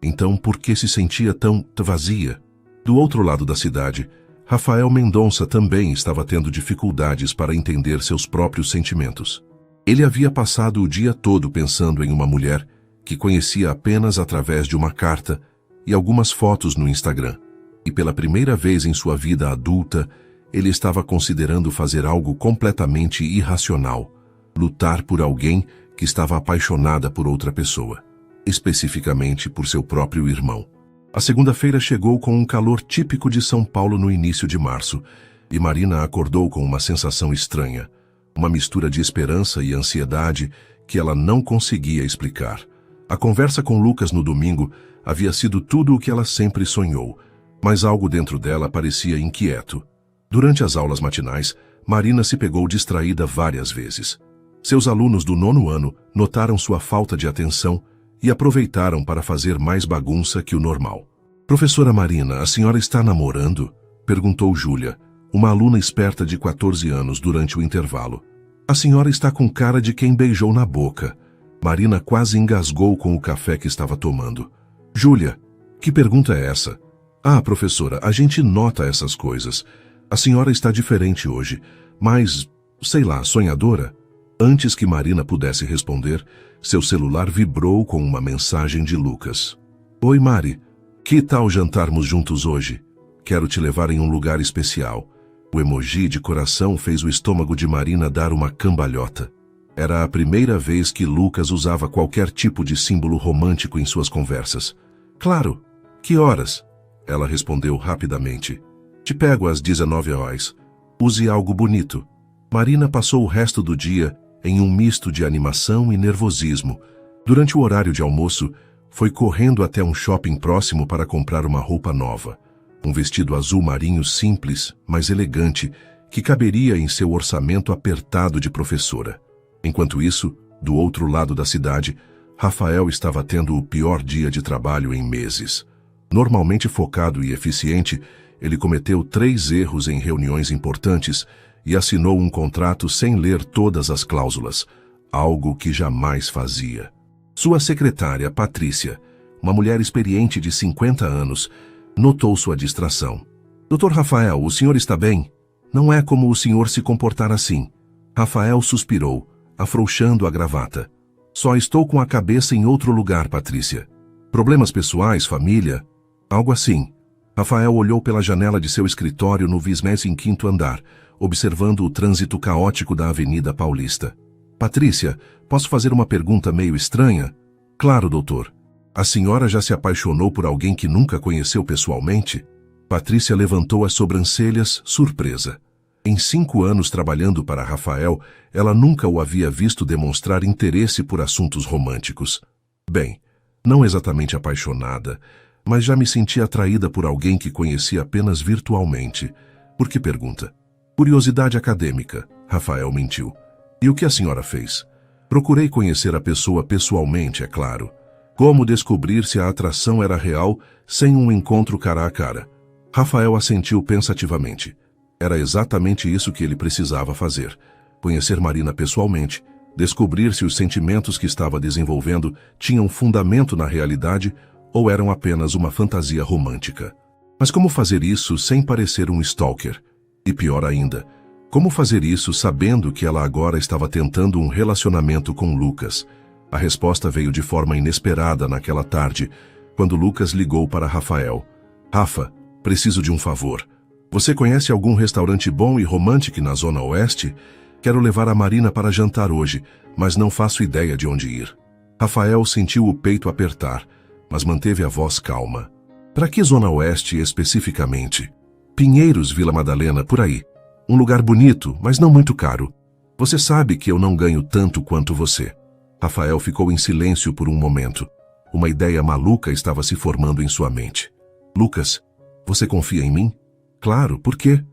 Então, por que se sentia tão vazia? Do outro lado da cidade, Rafael Mendonça também estava tendo dificuldades para entender seus próprios sentimentos. Ele havia passado o dia todo pensando em uma mulher que conhecia apenas através de uma carta e algumas fotos no Instagram. E pela primeira vez em sua vida adulta, ele estava considerando fazer algo completamente irracional, lutar por alguém que estava apaixonada por outra pessoa, especificamente por seu próprio irmão. A segunda-feira chegou com um calor típico de São Paulo no início de março, e Marina acordou com uma sensação estranha, uma mistura de esperança e ansiedade que ela não conseguia explicar. A conversa com Lucas no domingo havia sido tudo o que ela sempre sonhou, mas algo dentro dela parecia inquieto. Durante as aulas matinais, Marina se pegou distraída várias vezes. Seus alunos do 9º ano notaram sua falta de atenção e aproveitaram para fazer mais bagunça que o normal. Professora Marina, a senhora está namorando? Perguntou Júlia, uma aluna esperta de 14 anos durante o intervalo. A senhora está com cara de quem beijou na boca. Marina quase engasgou com o café que estava tomando. Júlia, que pergunta é essa? Ah, professora, a gente nota essas coisas. A senhora está diferente hoje, mas, sei lá, sonhadora? Antes que Marina pudesse responder, seu celular vibrou com uma mensagem de Lucas. Oi, Mari. Que tal jantarmos juntos hoje? Quero te levar em um lugar especial. O emoji de coração fez o estômago de Marina dar uma cambalhota. Era a primeira vez que Lucas usava qualquer tipo de símbolo romântico em suas conversas. Claro. Que horas? Ela respondeu rapidamente. Te pego às 19 horas. Use algo bonito. Marina passou o resto do dia em um misto de animação e nervosismo. Durante o horário de almoço, foi correndo até um shopping próximo para comprar uma roupa nova. Um vestido azul marinho simples, mas elegante, que caberia em seu orçamento apertado de professora. Enquanto isso, do outro lado da cidade, Rafael estava tendo o pior dia de trabalho em meses. Normalmente focado e eficiente, ele cometeu 3 erros em reuniões importantes e assinou um contrato sem ler todas as cláusulas, algo que jamais fazia. Sua secretária, Patrícia, uma mulher experiente de 50 anos, notou sua distração. Dr. Rafael, o senhor está bem? Não é como o senhor se comportar assim. Rafael suspirou, afrouxando a gravata. Só estou com a cabeça em outro lugar, Patrícia. Problemas pessoais, família? Algo assim. Rafael olhou pela janela de seu escritório no 25º andar, observando o trânsito caótico da Avenida Paulista. Patrícia, posso fazer uma pergunta meio estranha? Claro, doutor. A senhora já se apaixonou por alguém que nunca conheceu pessoalmente? Patrícia levantou as sobrancelhas, surpresa. Em 5 anos trabalhando para Rafael, ela nunca o havia visto demonstrar interesse por assuntos românticos. Bem, não exatamente apaixonada, mas já me senti atraída por alguém que conheci apenas virtualmente. Por que pergunta? Curiosidade acadêmica, Rafael mentiu. E o que a senhora fez? Procurei conhecer a pessoa pessoalmente, é claro. Como descobrir se a atração era real sem um encontro cara a cara? Rafael assentiu pensativamente. Era exatamente isso que ele precisava fazer. Conhecer Marina pessoalmente, descobrir se os sentimentos que estava desenvolvendo tinham fundamento na realidade ou eram apenas uma fantasia romântica. Mas como fazer isso sem parecer um stalker? E pior ainda, como fazer isso sabendo que ela agora estava tentando um relacionamento com Lucas? A resposta veio de forma inesperada naquela tarde, quando Lucas ligou para Rafael. Rafa, preciso de um favor. Você conhece algum restaurante bom e romântico na Zona Oeste? Quero levar a Marina para jantar hoje, mas não faço ideia de onde ir. Rafael sentiu o peito apertar, mas manteve a voz calma. Para que Zona Oeste especificamente? Pinheiros, Vila Madalena, por aí. Um lugar bonito, mas não muito caro. Você sabe que eu não ganho tanto quanto você. Rafael ficou em silêncio por um momento. Uma ideia maluca estava se formando em sua mente. Lucas, você confia em mim? Claro, por quê?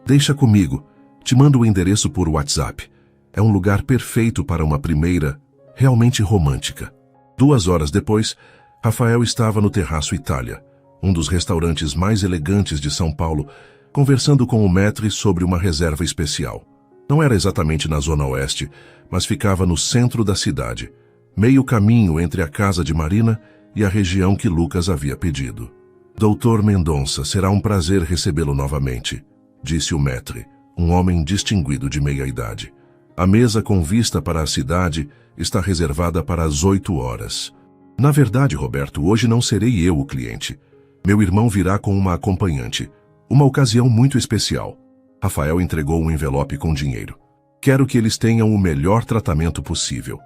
Deixa comigo. Te mando o endereço por WhatsApp. É um lugar perfeito para uma primeira, realmente romântica. 2 horas depois, Rafael estava no Terraço Itália, um dos restaurantes mais elegantes de São Paulo, conversando com o maître sobre uma reserva especial. Não era exatamente na Zona Oeste, mas ficava no centro da cidade, meio caminho entre a casa de Marina e a região que Lucas havia pedido. Doutor Mendonça, será um prazer recebê-lo novamente, disse o maître, um homem distinguido de meia-idade. A mesa com vista para a cidade está reservada para as 8 horas. Na verdade, Roberto, hoje não serei eu o cliente. Meu irmão virá com uma acompanhante. Uma ocasião muito especial. Rafael entregou um envelope com dinheiro. Quero que eles tenham o melhor tratamento possível.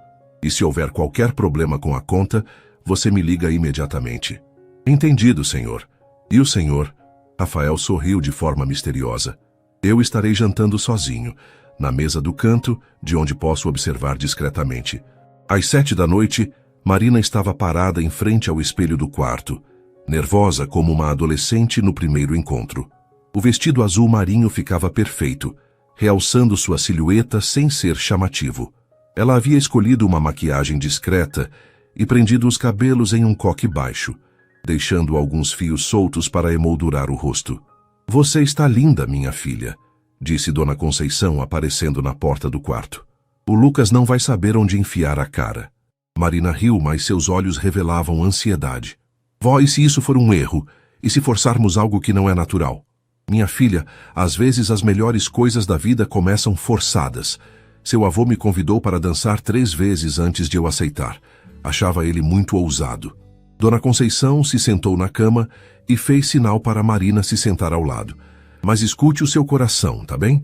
E se houver qualquer problema com a conta, você me liga imediatamente. Entendido, senhor. E o senhor? Rafael sorriu de forma misteriosa. Eu estarei jantando sozinho, na mesa do canto, de onde posso observar discretamente. Às 7 da noite, Marina estava parada em frente ao espelho do quarto, nervosa como uma adolescente no primeiro encontro. O vestido azul marinho ficava perfeito, realçando sua silhueta sem ser chamativo. Ela havia escolhido uma maquiagem discreta e prendido os cabelos em um coque baixo, deixando alguns fios soltos para emoldurar o rosto. Você está linda, minha filha, disse Dona Conceição aparecendo na porta do quarto. O Lucas não vai saber onde enfiar a cara. Marina riu, mas seus olhos revelavam ansiedade. Vó, e se isso for um erro? E se forçarmos algo que não é natural? Minha filha, às vezes as melhores coisas da vida começam forçadas. Seu avô me convidou para dançar 3 vezes antes de eu aceitar. Achava ele muito ousado. Dona Conceição se sentou na cama e fez sinal para Marina se sentar ao lado. Mas escute o seu coração, tá bem?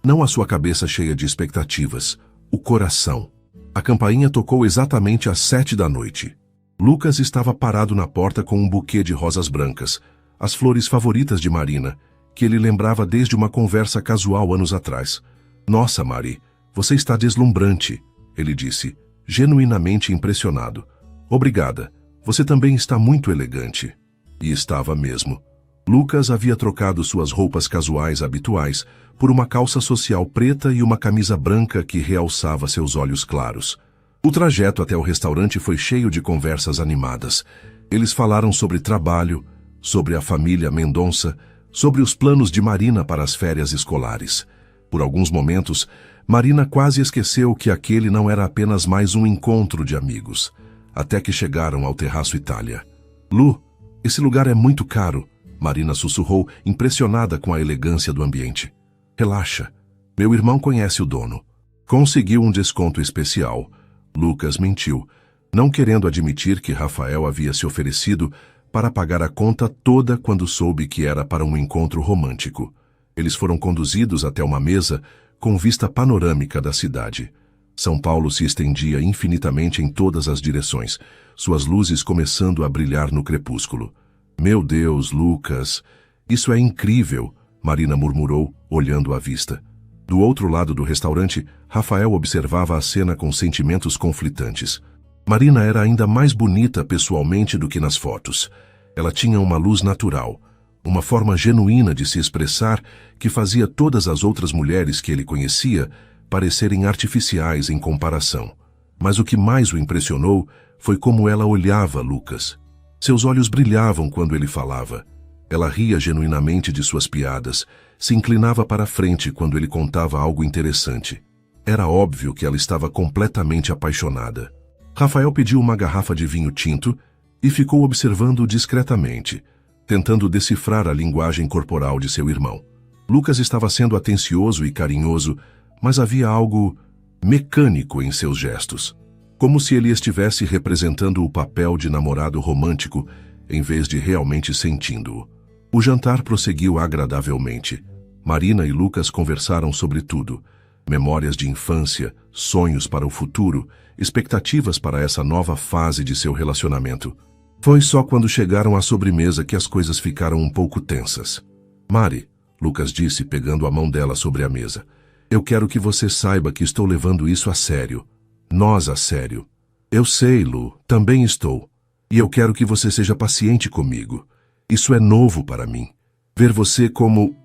Não a sua cabeça cheia de expectativas. O coração. A campainha tocou exatamente às 7 da noite. Lucas estava parado na porta com um buquê de rosas brancas, as flores favoritas de Marina, que ele lembrava desde uma conversa casual anos atrás. Nossa, Mari, você está deslumbrante, ele disse, genuinamente impressionado. Obrigada, você também está muito elegante. E estava mesmo. Lucas havia trocado suas roupas casuais habituais por uma calça social preta e uma camisa branca que realçava seus olhos claros. O trajeto até o restaurante foi cheio de conversas animadas. Eles falaram sobre trabalho, sobre a família Mendonça, sobre os planos de Marina para as férias escolares. Por alguns momentos, Marina quase esqueceu que aquele não era apenas mais um encontro de amigos, até que chegaram ao Terraço Itália. Lu, esse lugar é muito caro, Marina sussurrou, impressionada com a elegância do ambiente. Relaxa, meu irmão conhece o dono. Conseguiu um desconto especial. Lucas mentiu, não querendo admitir que Rafael havia se oferecido para pagar a conta toda quando soube que era para um encontro romântico. Eles foram conduzidos até uma mesa com vista panorâmica da cidade. São Paulo se estendia infinitamente em todas as direções, suas luzes começando a brilhar no crepúsculo. Meu Deus, Lucas, isso é incrível, Marina murmurou, olhando à vista. Do outro lado do restaurante, Rafael observava a cena com sentimentos conflitantes. Marina era ainda mais bonita pessoalmente do que nas fotos. Ela tinha uma luz natural, uma forma genuína de se expressar que fazia todas as outras mulheres que ele conhecia parecerem artificiais em comparação. Mas o que mais o impressionou foi como ela olhava Lucas. Seus olhos brilhavam quando ele falava. Ela ria genuinamente de suas piadas, se inclinava para a frente quando ele contava algo interessante. Era óbvio que ela estava completamente apaixonada. Rafael pediu uma garrafa de vinho tinto e ficou observando discretamente, tentando decifrar a linguagem corporal de seu irmão. Lucas estava sendo atencioso e carinhoso, mas havia algo mecânico em seus gestos, como se ele estivesse representando o papel de namorado romântico em vez de realmente sentindo-o. O jantar prosseguiu agradavelmente. Marina e Lucas conversaram sobre tudo: memórias de infância, sonhos para o futuro, expectativas para essa nova fase de seu relacionamento. Foi só quando chegaram à sobremesa que as coisas ficaram um pouco tensas. Mari, Lucas disse, pegando a mão dela sobre a mesa, eu quero que você saiba que estou levando isso a sério. Nós a sério. Eu sei, Lu, também estou. E eu quero que você seja paciente comigo. Isso é novo para mim. Ver você como,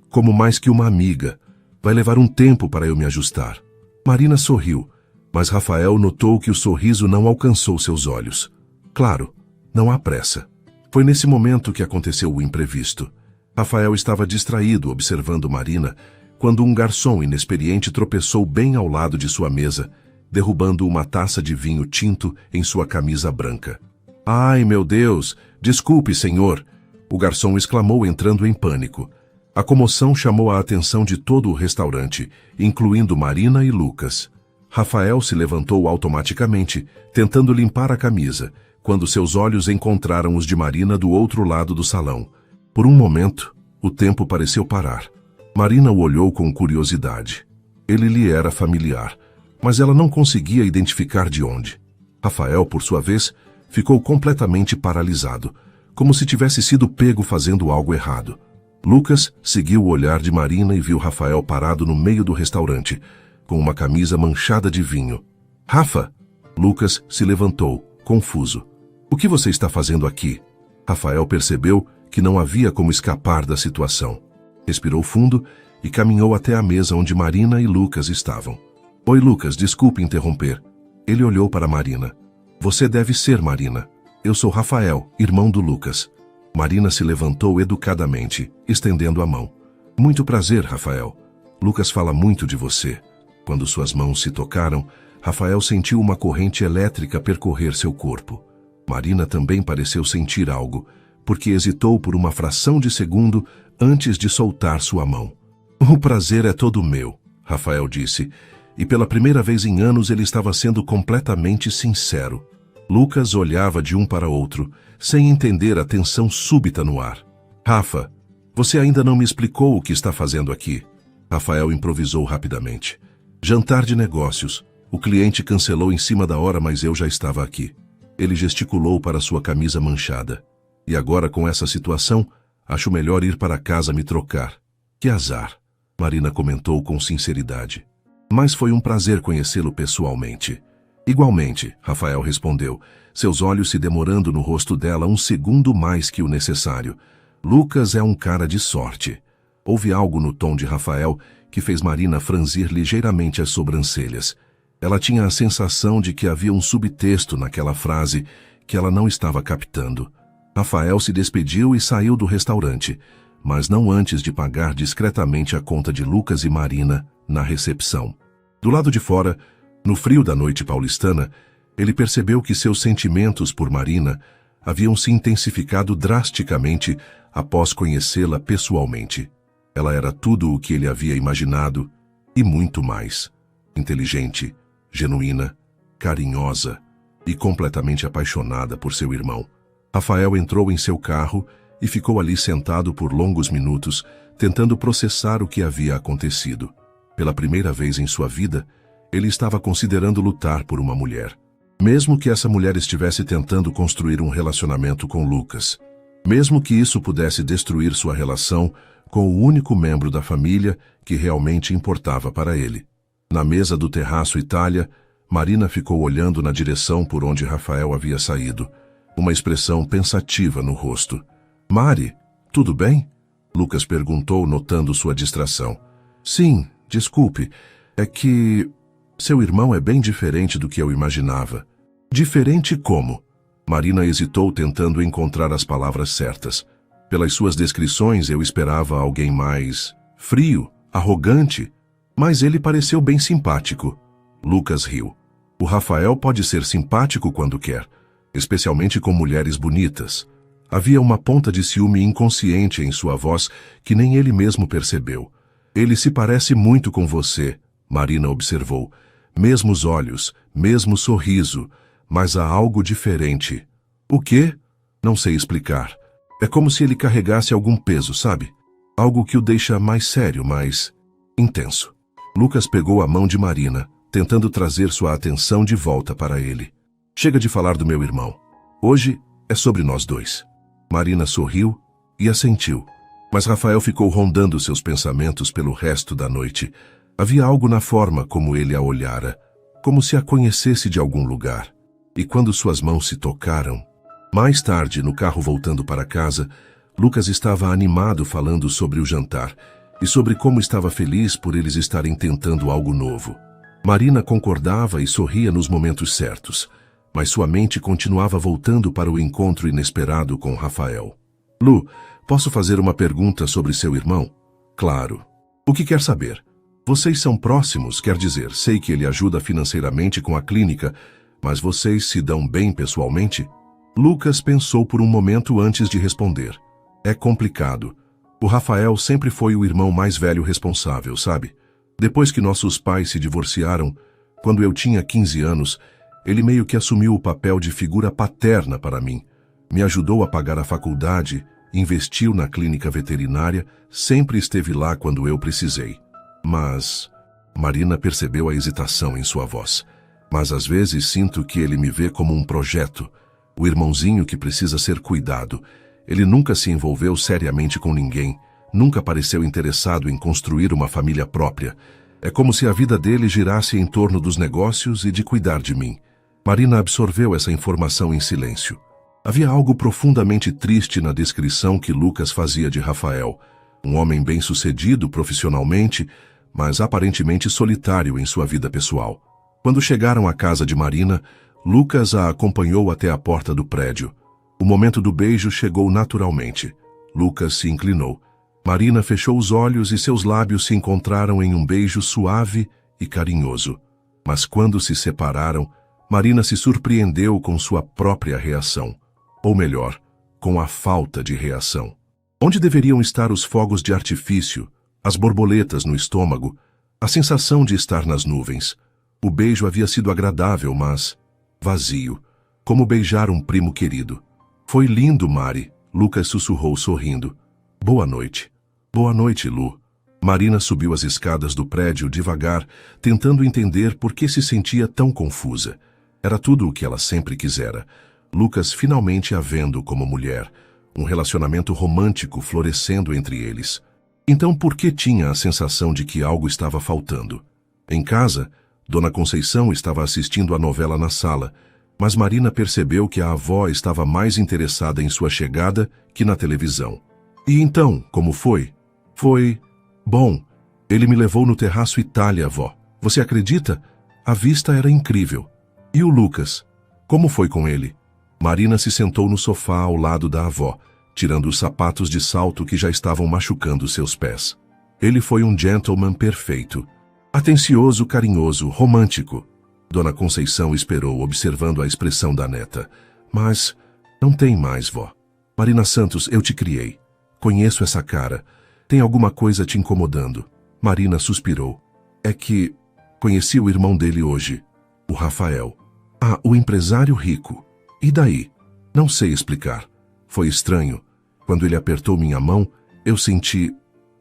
como mais que uma amiga. Vai levar um tempo para eu me ajustar. Marina sorriu, mas Rafael notou que o sorriso não alcançou seus olhos. Claro, não há pressa. Foi nesse momento que aconteceu o imprevisto. Rafael estava distraído observando Marina quando um garçom inexperiente tropeçou bem ao lado de sua mesa, derrubando uma taça de vinho tinto em sua camisa branca. Ai, meu Deus! Desculpe, senhor! O garçom exclamou entrando em pânico. A comoção chamou a atenção de todo o restaurante, incluindo Marina e Lucas. Rafael se levantou automaticamente, tentando limpar a camisa, quando seus olhos encontraram os de Marina do outro lado do salão. Por um momento, o tempo pareceu parar. Marina o olhou com curiosidade. Ele lhe era familiar, mas ela não conseguia identificar de onde. Rafael, por sua vez, ficou completamente paralisado, como se tivesse sido pego fazendo algo errado. Lucas seguiu o olhar de Marina e viu Rafael parado no meio do restaurante, com uma camisa manchada de vinho. Rafa! Lucas se levantou, confuso. O que você está fazendo aqui? Rafael percebeu que não havia como escapar da situação. Respirou fundo e caminhou até a mesa onde Marina e Lucas estavam. Oi, Lucas, desculpe interromper. Ele olhou para Marina. Você deve ser Marina. Eu sou Rafael, irmão do Lucas. Marina se levantou educadamente, estendendo a mão. Muito prazer, Rafael. Lucas fala muito de você. Quando suas mãos se tocaram, Rafael sentiu uma corrente elétrica percorrer seu corpo. Marina também pareceu sentir algo, porque hesitou por uma fração de segundo antes de soltar sua mão. O prazer é todo meu, Rafael disse, e pela primeira vez em anos ele estava sendo completamente sincero. Lucas olhava de um para outro, sem entender a tensão súbita no ar. Rafa, você ainda não me explicou o que está fazendo aqui. Rafael improvisou rapidamente. Jantar de negócios, O cliente cancelou em cima da hora, mas eu já estava aqui. Ele gesticulou para sua camisa manchada. E agora, com essa situação, acho melhor ir para casa me trocar. Que azar, Marina comentou com sinceridade. Mas foi um prazer conhecê-lo pessoalmente. Igualmente, Rafael respondeu, seus olhos se demorando no rosto dela um segundo mais que o necessário. Lucas é um cara de sorte. Houve algo no tom de Rafael que fez Marina franzir ligeiramente as sobrancelhas. Ela tinha a sensação de que havia um subtexto naquela frase que ela não estava captando. Rafael se despediu e saiu do restaurante, mas não antes de pagar discretamente a conta de Lucas e Marina na recepção. Do lado de fora, no frio da noite paulistana, ele percebeu que seus sentimentos por Marina haviam se intensificado drasticamente após conhecê-la pessoalmente. Ela era tudo o que ele havia imaginado e muito mais. Inteligente, genuína, carinhosa e completamente apaixonada por seu irmão. Rafael entrou em seu carro e ficou ali sentado por longos minutos, tentando processar o que havia acontecido. Pela primeira vez em sua vida, ele estava considerando lutar por uma mulher. Mesmo que essa mulher estivesse tentando construir um relacionamento com Lucas. Mesmo que isso pudesse destruir sua relação com o único membro da família que realmente importava para ele. Na mesa do terraço Itália, Marina ficou olhando na direção por onde Rafael havia saído, uma expressão pensativa no rosto. Mari, tudo bem? Lucas perguntou, notando sua distração. Sim, desculpe, é que seu irmão é bem diferente do que eu imaginava. Diferente como? Marina hesitou, tentando encontrar as palavras certas. Pelas suas descrições, eu esperava alguém mais frio, arrogante, mas ele pareceu bem simpático. Lucas riu. O Rafael pode ser simpático quando quer, especialmente com mulheres bonitas. Havia uma ponta de ciúme inconsciente em sua voz que nem ele mesmo percebeu. Ele se parece muito com você, Marina observou. Mesmos olhos, mesmo sorriso, mas há algo diferente. O quê? Não sei explicar. É como se ele carregasse algum peso, sabe? Algo que o deixa mais sério, mais intenso. Lucas pegou a mão de Marina, tentando trazer sua atenção de volta para ele. Chega de falar do meu irmão. Hoje é sobre nós dois. Marina sorriu e assentiu. Mas Rafael ficou rondando seus pensamentos pelo resto da noite. Havia algo na forma como ele a olhara, como se a conhecesse de algum lugar. E quando suas mãos se tocaram... Mais tarde, no carro voltando para casa, Lucas estava animado falando sobre o jantar e sobre como estava feliz por eles estarem tentando algo novo. Marina concordava e sorria nos momentos certos, mas sua mente continuava voltando para o encontro inesperado com Rafael. Lu, posso fazer uma pergunta sobre seu irmão? Claro. O que quer saber? Vocês são próximos, quer dizer, sei que ele ajuda financeiramente com a clínica, mas vocês se dão bem pessoalmente? Lucas pensou por um momento antes de responder. É complicado. O Rafael sempre foi o irmão mais velho responsável, sabe? Depois que nossos pais se divorciaram, quando eu tinha 15 anos, ele meio que assumiu o papel de figura paterna para mim. Me ajudou a pagar a faculdade, investiu na clínica veterinária, sempre esteve lá quando eu precisei. Mas... Marina percebeu a hesitação em sua voz. Mas às vezes sinto que ele me vê como um projeto. O irmãozinho que precisa ser cuidado. Ele nunca se envolveu seriamente com ninguém, nunca pareceu interessado em construir uma família própria. É como se a vida dele girasse em torno dos negócios e de cuidar de mim. Marina absorveu essa informação em silêncio. Havia algo profundamente triste na descrição que Lucas fazia de Rafael. Um homem bem-sucedido profissionalmente, mas aparentemente solitário em sua vida pessoal. Quando chegaram à casa de Marina, Lucas a acompanhou até a porta do prédio. O momento do beijo chegou naturalmente. Lucas se inclinou. Marina fechou os olhos e seus lábios se encontraram em um beijo suave e carinhoso. Mas quando se separaram, Marina se surpreendeu com sua própria reação. Ou melhor, com a falta de reação. Onde deveriam estar os fogos de artifício, as borboletas no estômago, a sensação de estar nas nuvens? O beijo havia sido agradável, mas... vazio, como beijar um primo querido. Foi lindo, Mari, Lucas sussurrou sorrindo. Boa noite. Boa noite, Lu. Marina subiu as escadas do prédio devagar, tentando entender por que se sentia tão confusa. Era tudo o que ela sempre quisera. Lucas finalmente a vendo como mulher, um relacionamento romântico florescendo entre eles. Então por que tinha a sensação de que algo estava faltando? Em casa, Dona Conceição estava assistindo a novela na sala, mas Marina percebeu que a avó estava mais interessada em sua chegada que na televisão. E então, como foi? Foi... Bom, ele me levou no terraço Itália, avó. Você acredita? A vista era incrível. E o Lucas? Como foi com ele? Marina se sentou no sofá ao lado da avó, tirando os sapatos de salto que já estavam machucando seus pés. Ele foi um gentleman perfeito. Atencioso, carinhoso, romântico. Dona Conceição esperou, observando a expressão da neta. Mas não tem mais, vó. Marina Santos, eu te criei. Conheço essa cara. Tem alguma coisa te incomodando? Marina suspirou. É que conheci o irmão dele hoje, o Rafael. Ah, o empresário rico. E daí? Não sei explicar. Foi estranho. Quando ele apertou minha mão, eu senti...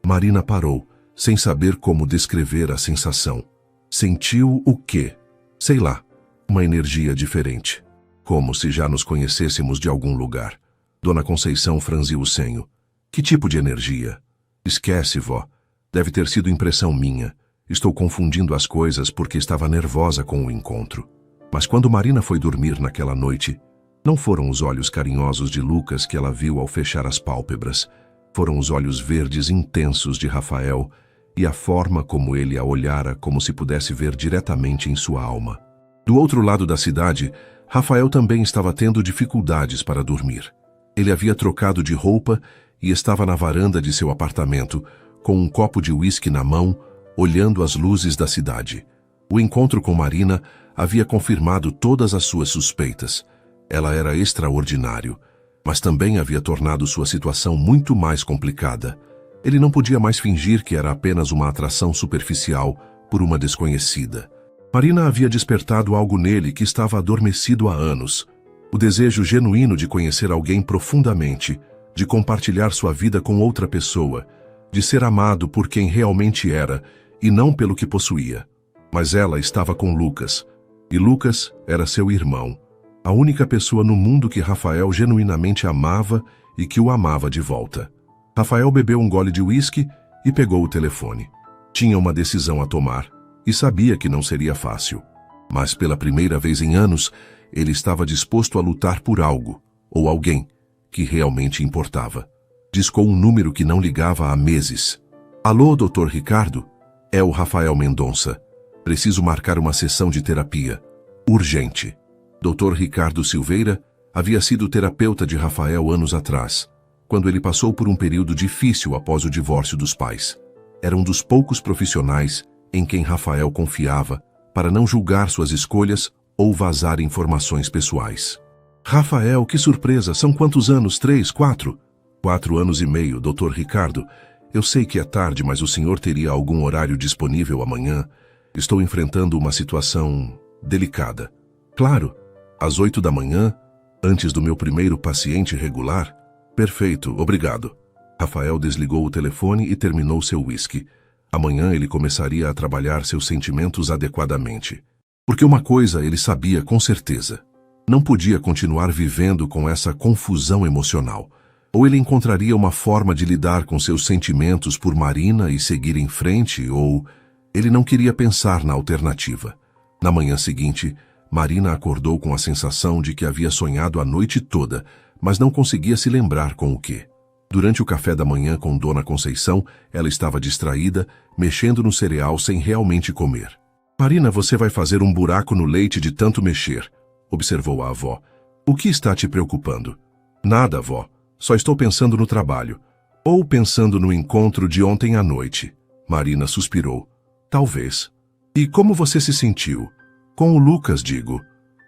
Marina parou, sem saber como descrever a sensação. Sentiu o quê? Sei lá, uma energia diferente. Como se já nos conhecêssemos de algum lugar. Dona Conceição franziu o senho. Que tipo de energia? Esquece, vó. Deve ter sido impressão minha. Estou confundindo as coisas porque estava nervosa com o encontro. Mas quando Marina foi dormir naquela noite, não foram os olhos carinhosos de Lucas que ela viu ao fechar as pálpebras. Foram os olhos verdes intensos de Rafael e a forma como ele a olhara como se pudesse ver diretamente em sua alma. Do outro lado da cidade, Rafael também estava tendo dificuldades para dormir. Ele havia trocado de roupa e estava na varanda de seu apartamento, com um copo de uísque na mão, olhando as luzes da cidade. O encontro com Marina havia confirmado todas as suas suspeitas. Ela era extraordinário, mas também havia tornado sua situação muito mais complicada. Ele não podia mais fingir que era apenas uma atração superficial por uma desconhecida. Marina havia despertado algo nele que estava adormecido há anos. O desejo genuíno de conhecer alguém profundamente, de compartilhar sua vida com outra pessoa, de ser amado por quem realmente era e não pelo que possuía. Mas ela estava com Lucas, e Lucas era seu irmão, a única pessoa no mundo que Rafael genuinamente amava e que o amava de volta. Rafael bebeu um gole de uísque e pegou o telefone. Tinha uma decisão a tomar e sabia que não seria fácil. Mas pela primeira vez em anos, ele estava disposto a lutar por algo, ou alguém, que realmente importava. Discou um número que não ligava há meses. Alô, Dr. Ricardo? É o Rafael Mendonça. Preciso marcar uma sessão de terapia. Urgente. Dr. Ricardo Silveira havia sido terapeuta de Rafael anos atrás, quando ele passou por um período difícil após o divórcio dos pais. Era um dos poucos profissionais em quem Rafael confiava para não julgar suas escolhas ou vazar informações pessoais. Rafael, que surpresa! São quantos anos? 3, 4? 4 anos e meio, Dr. Ricardo. Eu sei que é tarde, mas o senhor teria algum horário disponível amanhã? Estou enfrentando uma situação delicada. Claro, às 8 da manhã, antes do meu primeiro paciente regular? Perfeito, obrigado. Rafael desligou o telefone e terminou seu uísque. Amanhã ele começaria a trabalhar seus sentimentos adequadamente. Porque uma coisa ele sabia com certeza. Não podia continuar vivendo com essa confusão emocional. Ou ele encontraria uma forma de lidar com seus sentimentos por Marina e seguir em frente, ou ele não queria pensar na alternativa. Na manhã seguinte, Marina acordou com a sensação de que havia sonhado a noite toda, mas não conseguia se lembrar com o quê. Durante o café da manhã com Dona Conceição, ela estava distraída, mexendo no cereal sem realmente comer. Marina, você vai fazer um buraco no leite de tanto mexer, observou a avó. O que está te preocupando? Nada, avó. Só estou pensando no trabalho. Ou pensando no encontro de ontem à noite. Marina suspirou. Talvez. E como você se sentiu? Com o Lucas, digo.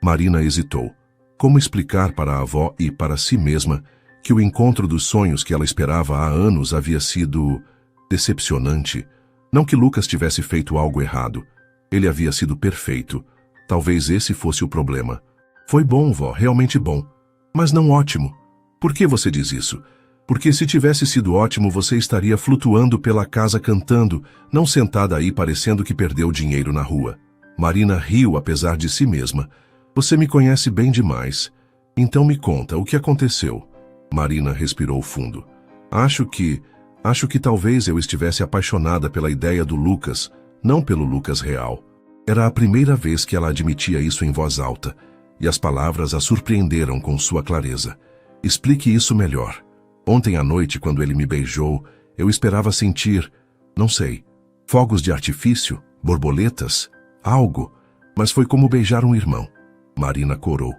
Marina hesitou. Como explicar para a avó e para si mesma que o encontro dos sonhos que ela esperava há anos havia sido decepcionante? Não que Lucas tivesse feito algo errado. Ele havia sido perfeito. Talvez esse fosse o problema. Foi bom, vó, realmente bom. Mas não ótimo. Por que você diz isso? Porque se tivesse sido ótimo, você estaria flutuando pela casa cantando, não sentada aí parecendo que perdeu dinheiro na rua. Marina riu apesar de si mesma. Você me conhece bem demais. Então me conta, o que aconteceu? Marina respirou fundo. Acho que talvez eu estivesse apaixonada pela ideia do Lucas, não pelo Lucas real. Era a primeira vez que ela admitia isso em voz alta, e as palavras a surpreenderam com sua clareza. Explique isso melhor. Ontem à noite, quando ele me beijou, eu esperava sentir, não sei, fogos de artifício, borboletas, algo, mas foi como beijar um irmão. Marina corou.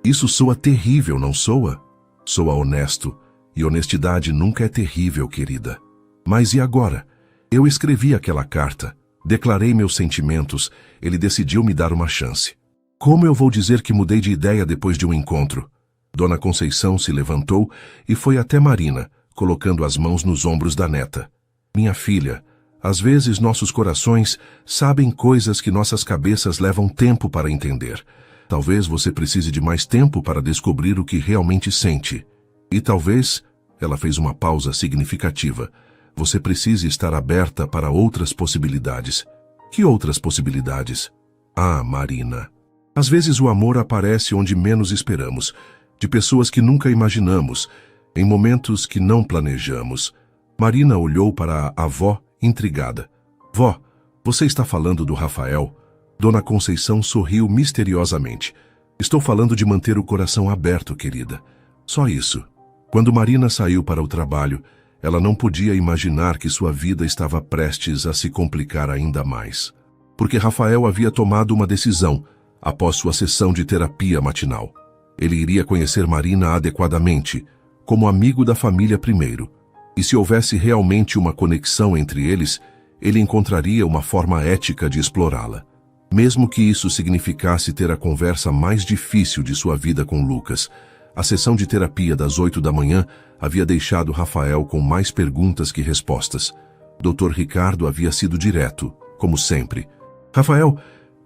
Isso soa terrível, não soa? Soa honesto, e honestidade nunca é terrível, querida. Mas e agora? Eu escrevi aquela carta, declarei meus sentimentos, ele decidiu me dar uma chance. Como eu vou dizer que mudei de ideia depois de um encontro? Dona Conceição se levantou e foi até Marina, colocando as mãos nos ombros da neta. Minha filha, às vezes nossos corações sabem coisas que nossas cabeças levam tempo para entender. Talvez você precise de mais tempo para descobrir o que realmente sente. E talvez, ela fez uma pausa significativa, você precise estar aberta para outras possibilidades. Que outras possibilidades? Ah, Marina. Às vezes o amor aparece onde menos esperamos, de pessoas que nunca imaginamos, em momentos que não planejamos. Marina olhou para a avó, intrigada. Vó, você está falando do Rafael? Dona Conceição sorriu misteriosamente. Estou falando de manter o coração aberto, querida. Só isso. Quando Marina saiu para o trabalho, ela não podia imaginar que sua vida estava prestes a se complicar ainda mais. Porque Rafael havia tomado uma decisão após sua sessão de terapia matinal. Ele iria conhecer Marina adequadamente, como amigo da família primeiro. E se houvesse realmente uma conexão entre eles, ele encontraria uma forma ética de explorá-la. Mesmo que isso significasse ter a conversa mais difícil de sua vida com Lucas, a sessão de terapia das 8 da manhã havia deixado Rafael com mais perguntas que respostas. Dr. Ricardo havia sido direto, como sempre. Rafael,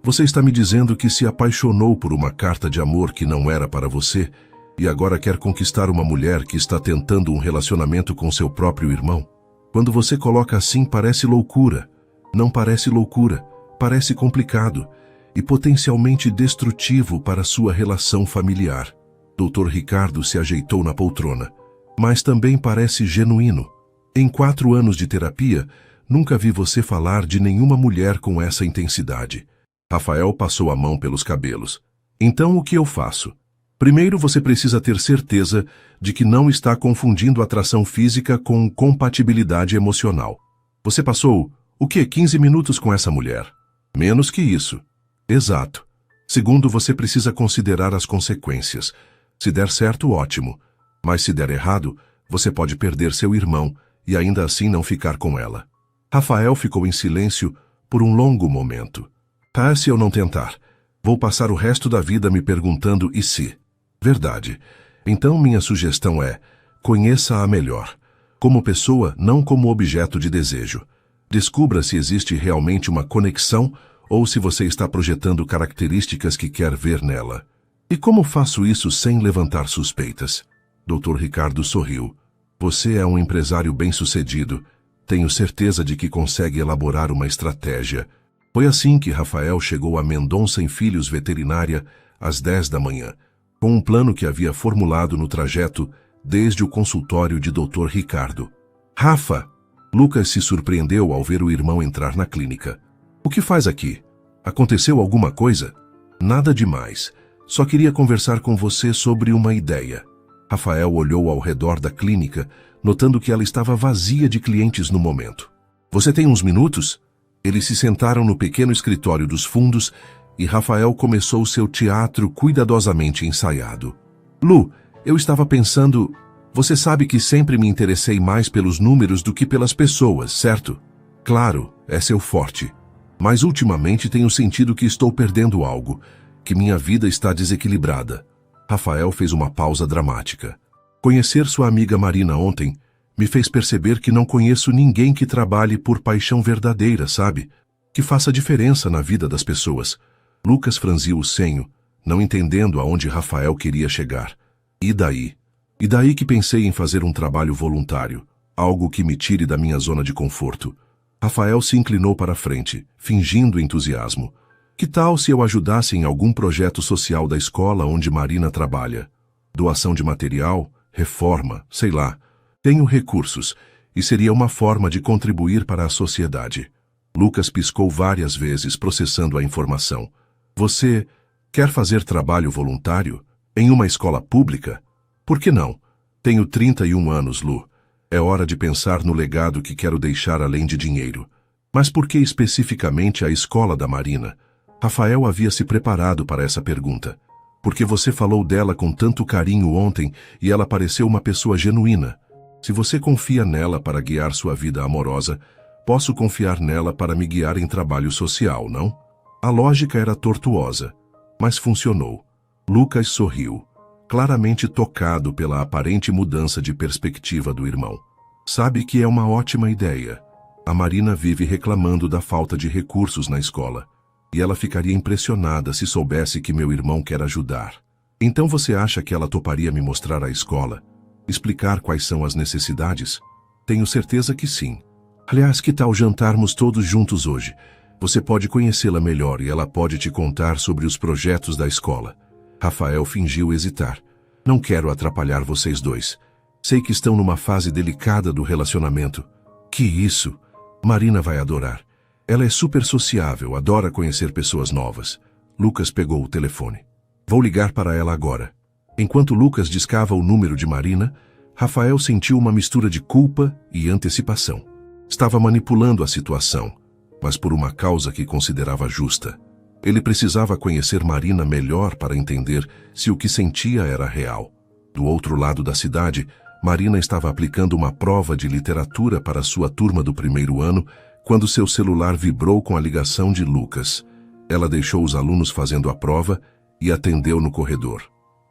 você está me dizendo que se apaixonou por uma carta de amor que não era para você e agora quer conquistar uma mulher que está tentando um relacionamento com seu próprio irmão? Quando você coloca assim, parece loucura. Não parece loucura, parece complicado e potencialmente destrutivo para sua relação familiar. Dr. Ricardo se ajeitou na poltrona. Mas também parece genuíno. Em 4 anos de terapia, nunca vi você falar de nenhuma mulher com essa intensidade. Rafael passou a mão pelos cabelos. Então o que eu faço? Primeiro você precisa ter certeza de que não está confundindo atração física com compatibilidade emocional. Você passou, 15 minutos com essa mulher? Menos que isso. Exato. Segundo, você precisa considerar as consequências. Se der certo, ótimo. Mas se der errado, você pode perder seu irmão e ainda assim não ficar com ela. Rafael ficou em silêncio por um longo momento. Se eu não tentar, vou passar o resto da vida me perguntando e se. Verdade. Então minha sugestão é, conheça-a melhor. Como pessoa, não como objeto de desejo. Descubra se existe realmente uma conexão ou se você está projetando características que quer ver nela. E como faço isso sem levantar suspeitas? Dr. Ricardo sorriu. Você é um empresário bem-sucedido. Tenho certeza de que consegue elaborar uma estratégia. Foi assim que Rafael chegou a Mendonça em Filhos Veterinária às 10 da manhã, com um plano que havia formulado no trajeto desde o consultório de Dr. Ricardo. Rafa! Lucas se surpreendeu ao ver o irmão entrar na clínica. O que faz aqui? Aconteceu alguma coisa? Nada demais. Só queria conversar com você sobre uma ideia. Rafael olhou ao redor da clínica, notando que ela estava vazia de clientes no momento. Você tem uns minutos? Eles se sentaram no pequeno escritório dos fundos e Rafael começou seu teatro cuidadosamente ensaiado. Lu, eu estava pensando... Você sabe que sempre me interessei mais pelos números do que pelas pessoas, certo? Claro, é seu forte. Mas ultimamente tenho sentido que estou perdendo algo, que minha vida está desequilibrada. Rafael fez uma pausa dramática. Conhecer sua amiga Marina ontem me fez perceber que não conheço ninguém que trabalhe por paixão verdadeira, sabe? Que faça diferença na vida das pessoas. Lucas franziu o senho, não entendendo aonde Rafael queria chegar. E daí? E daí que pensei em fazer um trabalho voluntário, algo que me tire da minha zona de conforto. Rafael se inclinou para a frente, fingindo entusiasmo. Que tal se eu ajudasse em algum projeto social da escola onde Marina trabalha? Doação de material, reforma, sei lá. Tenho recursos, e seria uma forma de contribuir para a sociedade. Lucas piscou várias vezes, processando a informação. Você quer fazer trabalho voluntário? Em uma escola pública? Por que não? Tenho 31 anos, Lu. É hora de pensar no legado que quero deixar além de dinheiro. Mas por que especificamente a escola da Marina? Rafael havia se preparado para essa pergunta. Porque você falou dela com tanto carinho ontem e ela pareceu uma pessoa genuína. Se você confia nela para guiar sua vida amorosa, posso confiar nela para me guiar em trabalho social, não? A lógica era tortuosa, mas funcionou. Lucas sorriu, claramente tocado pela aparente mudança de perspectiva do irmão. Sabe que é uma ótima ideia. A Marina vive reclamando da falta de recursos na escola. E ela ficaria impressionada se soubesse que meu irmão quer ajudar. Então você acha que ela toparia me mostrar a escola? Explicar quais são as necessidades? Tenho certeza que sim. Aliás, que tal jantarmos todos juntos hoje? Você pode conhecê-la melhor e ela pode te contar sobre os projetos da escola. Rafael fingiu hesitar. Não quero atrapalhar vocês dois. Sei que estão numa fase delicada do relacionamento. Que isso? Marina vai adorar. Ela é super sociável, adora conhecer pessoas novas. Lucas pegou o telefone. Vou ligar para ela agora. Enquanto Lucas discava o número de Marina, Rafael sentiu uma mistura de culpa e antecipação. Estava manipulando a situação, mas por uma causa que considerava justa. Ele precisava conhecer Marina melhor para entender se o que sentia era real. Do outro lado da cidade, Marina estava aplicando uma prova de literatura para sua turma do primeiro ano, quando seu celular vibrou com a ligação de Lucas. Ela deixou os alunos fazendo a prova e atendeu no corredor.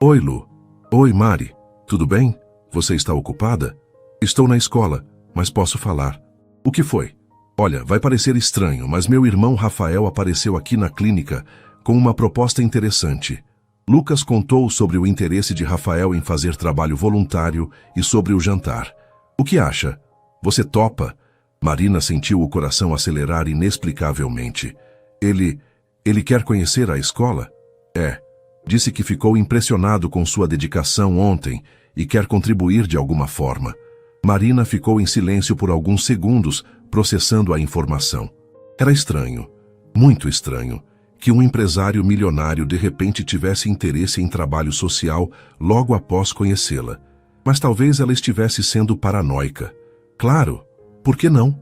Oi, Lu. Oi, Mari. Tudo bem? Você está ocupada? Estou na escola, mas posso falar. O que foi? Olha, vai parecer estranho, mas meu irmão Rafael apareceu aqui na clínica com uma proposta interessante. Lucas contou sobre o interesse de Rafael em fazer trabalho voluntário e sobre o jantar. O que acha? Você topa? Marina sentiu o coração acelerar inexplicavelmente. Ele quer conhecer a escola? É. Disse que ficou impressionado com sua dedicação ontem e quer contribuir de alguma forma. Marina ficou em silêncio por alguns segundos, processando a informação. Era estranho, muito estranho, que um empresário milionário de repente tivesse interesse em trabalho social logo após conhecê-la. Mas talvez ela estivesse sendo paranoica. Claro, por que não?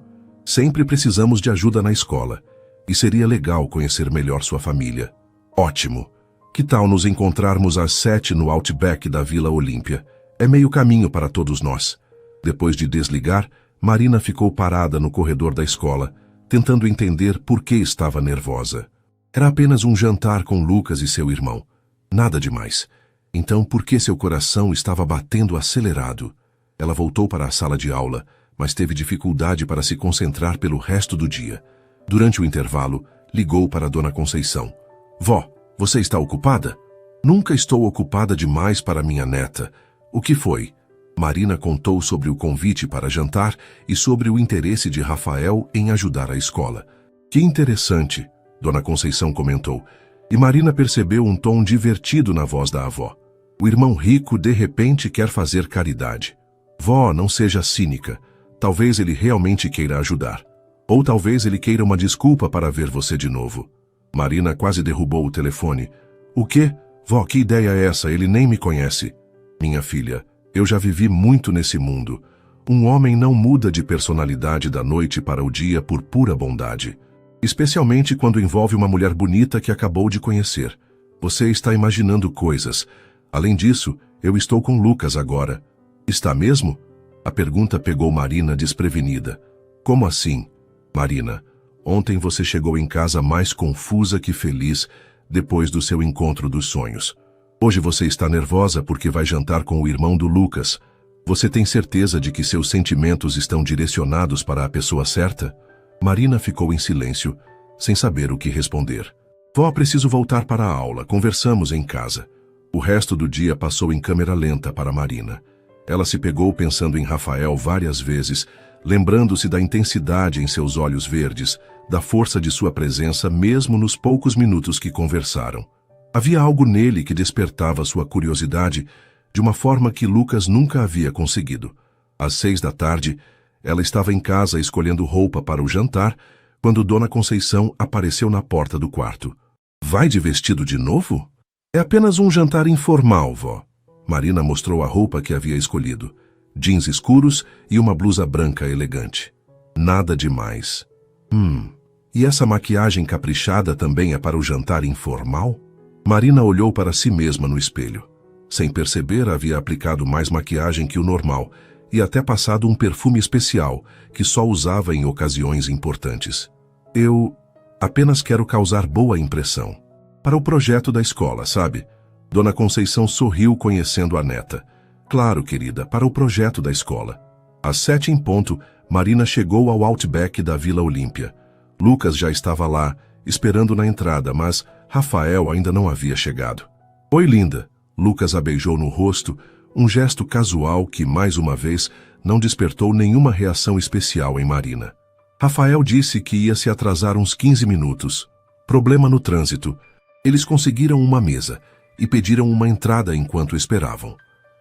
Sempre precisamos de ajuda na escola. E seria legal conhecer melhor sua família. Ótimo. Que tal nos encontrarmos às 7 no Outback da Vila Olímpia? É meio caminho para todos nós. Depois de desligar, Marina ficou parada no corredor da escola, tentando entender por que estava nervosa. Era apenas um jantar com Lucas e seu irmão. Nada demais. Então, por que seu coração estava batendo acelerado? Ela voltou para a sala de aula, mas teve dificuldade para se concentrar pelo resto do dia. Durante o intervalo, ligou para Dona Conceição. Vó, você está ocupada? Nunca estou ocupada demais para minha neta. O que foi? Marina contou sobre o convite para jantar e sobre o interesse de Rafael em ajudar a escola. Que interessante, Dona Conceição comentou, e Marina percebeu um tom divertido na voz da avó. O irmão rico de repente quer fazer caridade. Vó, não seja cínica. Talvez ele realmente queira ajudar. Ou talvez ele queira uma desculpa para ver você de novo. Marina quase derrubou o telefone. O quê? Vó, que ideia é essa? Ele nem me conhece. Minha filha, eu já vivi muito nesse mundo. Um homem não muda de personalidade da noite para o dia por pura bondade. Especialmente quando envolve uma mulher bonita que acabou de conhecer. Você está imaginando coisas. Além disso, eu estou com Lucas agora. Está mesmo? A pergunta pegou Marina desprevenida. Como assim? Marina, ontem você chegou em casa mais confusa que feliz depois do seu encontro dos sonhos. Hoje você está nervosa porque vai jantar com o irmão do Lucas. Você tem certeza de que seus sentimentos estão direcionados para a pessoa certa? Marina ficou em silêncio, sem saber o que responder. Vó, preciso voltar para a aula, conversamos em casa. O resto do dia passou em câmera lenta para Marina. Ela se pegou pensando em Rafael várias vezes, lembrando-se da intensidade em seus olhos verdes, da força de sua presença mesmo nos poucos minutos que conversaram. Havia algo nele que despertava sua curiosidade de uma forma que Lucas nunca havia conseguido. Às 6 da tarde, ela estava em casa escolhendo roupa para o jantar, quando Dona Conceição apareceu na porta do quarto. Vai de vestido de novo? É apenas um jantar informal, vó. Marina mostrou a roupa que havia escolhido. Jeans escuros e uma blusa branca elegante. Nada demais. E essa maquiagem caprichada também é para o jantar informal? Marina olhou para si mesma no espelho. Sem perceber, havia aplicado mais maquiagem que o normal e até passado um perfume especial que só usava em ocasiões importantes. Eu apenas quero causar boa impressão. Para o projeto da escola, sabe? Dona Conceição sorriu conhecendo a neta. Claro, querida, para o projeto da escola. Às 7 em ponto, Marina chegou ao Outback da Vila Olímpia. Lucas já estava lá, esperando na entrada, mas Rafael ainda não havia chegado. Oi, linda. Lucas a beijou no rosto, um gesto casual que, mais uma vez, não despertou nenhuma reação especial em Marina. Rafael disse que ia se atrasar uns 15 minutos. Problema no trânsito. Eles conseguiram uma mesa e pediram uma entrada enquanto esperavam.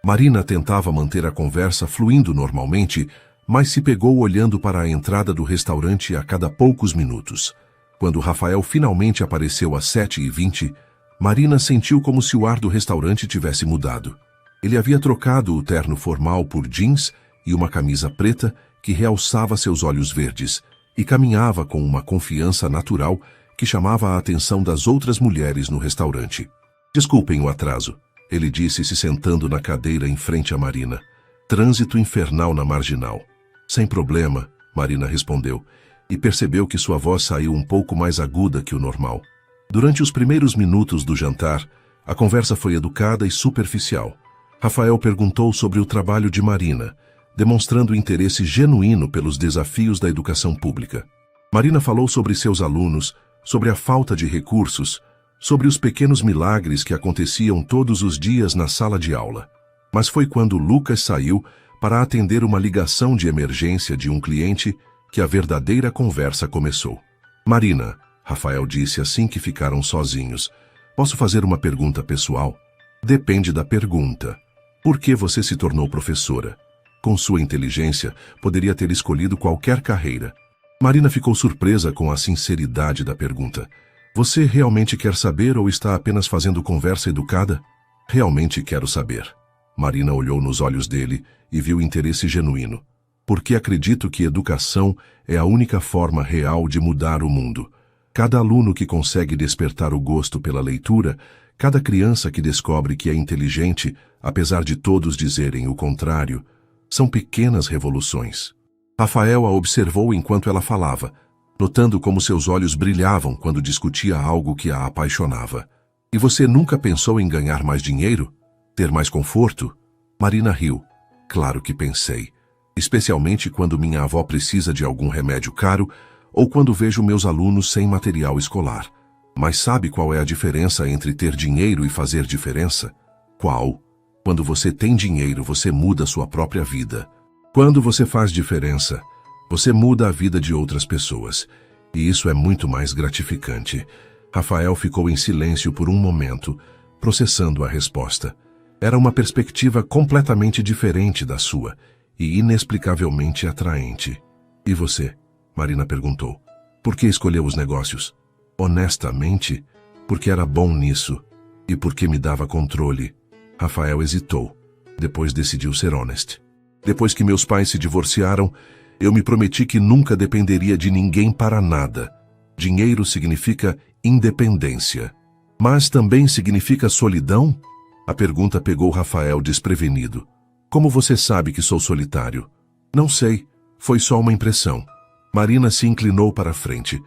Marina tentava manter a conversa fluindo normalmente, mas se pegou olhando para a entrada do restaurante a cada poucos minutos. Quando Rafael finalmente apareceu às 7h20, Marina sentiu como se o ar do restaurante tivesse mudado. Ele havia trocado o terno formal por jeans e uma camisa preta que realçava seus olhos verdes, e caminhava com uma confiança natural que chamava a atenção das outras mulheres no restaurante. Desculpem o atraso, ele disse se sentando na cadeira em frente a Marina. Trânsito infernal na marginal. Sem problema, Marina respondeu, e percebeu que sua voz saiu um pouco mais aguda que o normal. Durante os primeiros minutos do jantar, a conversa foi educada e superficial. Rafael perguntou sobre o trabalho de Marina, demonstrando interesse genuíno pelos desafios da educação pública. Marina falou sobre seus alunos, sobre a falta de recursos, sobre os pequenos milagres que aconteciam todos os dias na sala de aula. Mas foi quando Lucas saiu para atender uma ligação de emergência de um cliente que a verdadeira conversa começou. Marina, Rafael disse assim que ficaram sozinhos, posso fazer uma pergunta pessoal? Depende da pergunta. Por que você se tornou professora? Com sua inteligência, poderia ter escolhido qualquer carreira. Marina ficou surpresa com a sinceridade da pergunta. Você realmente quer saber ou está apenas fazendo conversa educada? Realmente quero saber. Marina olhou nos olhos dele e viu interesse genuíno. Porque acredito que educação é a única forma real de mudar o mundo. Cada aluno que consegue despertar o gosto pela leitura, cada criança que descobre que é inteligente, apesar de todos dizerem o contrário, são pequenas revoluções. Rafael a observou enquanto ela falava, notando como seus olhos brilhavam quando discutia algo que a apaixonava. E você nunca pensou em ganhar mais dinheiro? Ter mais conforto? Marina riu. Claro que pensei. Especialmente quando minha avó precisa de algum remédio caro ou quando vejo meus alunos sem material escolar. Mas sabe qual é a diferença entre ter dinheiro e fazer diferença? Qual? Quando você tem dinheiro, você muda sua própria vida. Quando você faz diferença, você muda a vida de outras pessoas. E isso é muito mais gratificante. Rafael ficou em silêncio por um momento, processando a resposta. Era uma perspectiva completamente diferente da sua e inexplicavelmente atraente. E você? Marina perguntou. Por que escolheu os negócios? Honestamente, porque era bom nisso e porque me dava controle. Rafael hesitou. Depois decidiu ser honesto. Depois que meus pais se divorciaram, eu me prometi que nunca dependeria de ninguém para nada. Dinheiro significa independência. Mas também significa solidão? A pergunta pegou Rafael desprevenido. Como você sabe que sou solitário? Não sei. Foi só uma impressão. Marina se inclinou para a frente.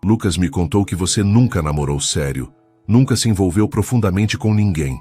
Lucas me contou que você nunca namorou sério. Nunca se envolveu profundamente com ninguém.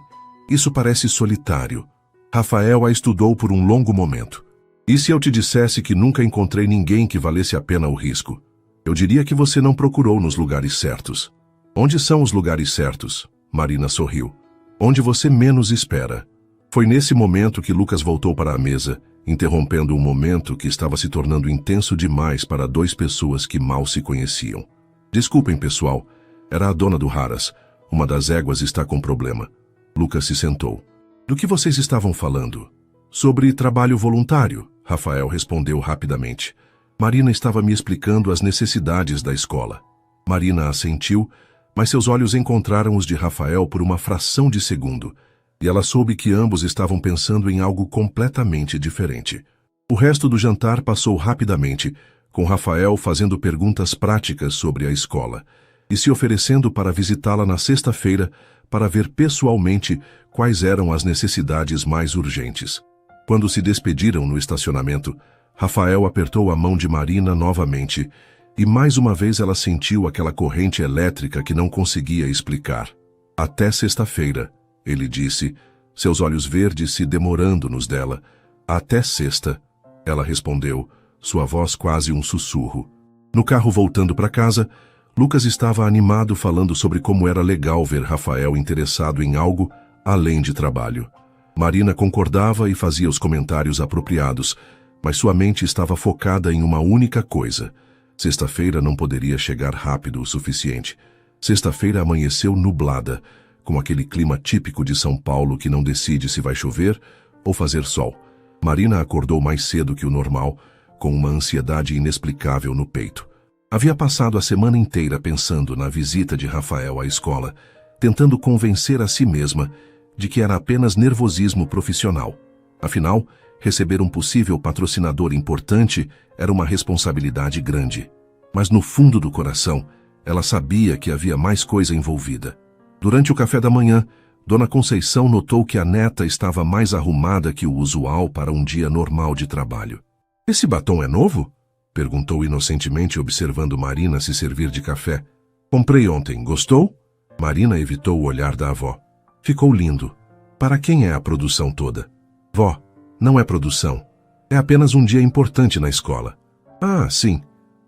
Isso parece solitário. Rafael a estudou por um longo momento. E se eu te dissesse que nunca encontrei ninguém que valesse a pena o risco? Eu diria que você não procurou nos lugares certos. Onde são os lugares certos? Marina sorriu. Onde você menos espera. Foi nesse momento que Lucas voltou para a mesa, interrompendo um momento que estava se tornando intenso demais para duas pessoas que mal se conheciam. Desculpem, pessoal. Era a dona do Haras. Uma das éguas está com problema. Lucas se sentou. Do que vocês estavam falando? Sobre trabalho voluntário, Rafael respondeu rapidamente. Marina estava me explicando as necessidades da escola. Marina assentiu, mas seus olhos encontraram os de Rafael por uma fração de segundo, e ela soube que ambos estavam pensando em algo completamente diferente. O resto do jantar passou rapidamente, com Rafael fazendo perguntas práticas sobre a escola, e se oferecendo para visitá-la na sexta-feira para ver pessoalmente quais eram as necessidades mais urgentes. Quando se despediram no estacionamento, Rafael apertou a mão de Marina novamente, e mais uma vez ela sentiu aquela corrente elétrica que não conseguia explicar. Até sexta-feira, ele disse, seus olhos verdes se demorando nos dela. Até sexta, ela respondeu, sua voz quase um sussurro. No carro voltando para casa, Lucas estava animado falando sobre como era legal ver Rafael interessado em algo além de trabalho. Marina concordava e fazia os comentários apropriados, mas sua mente estava focada em uma única coisa. Sexta-feira não poderia chegar rápido o suficiente. Sexta-feira amanheceu nublada, com aquele clima típico de São Paulo que não decide se vai chover ou fazer sol. Marina acordou mais cedo que o normal, com uma ansiedade inexplicável no peito. Havia passado a semana inteira pensando na visita de Rafael à escola, tentando convencer a si mesma de que era apenas nervosismo profissional. Afinal, receber um possível patrocinador importante era uma responsabilidade grande. Mas no fundo do coração, ela sabia que havia mais coisa envolvida. Durante o café da manhã, Dona Conceição notou que a neta estava mais arrumada que o usual para um dia normal de trabalho. "Esse batom é novo?" perguntou inocentemente, observando Marina se servir de café. "Comprei ontem. Gostou?" Marina evitou o olhar da avó. "Ficou lindo. Para quem é a produção toda?" "Vó, não é produção. É apenas um dia importante na escola." "Ah, sim.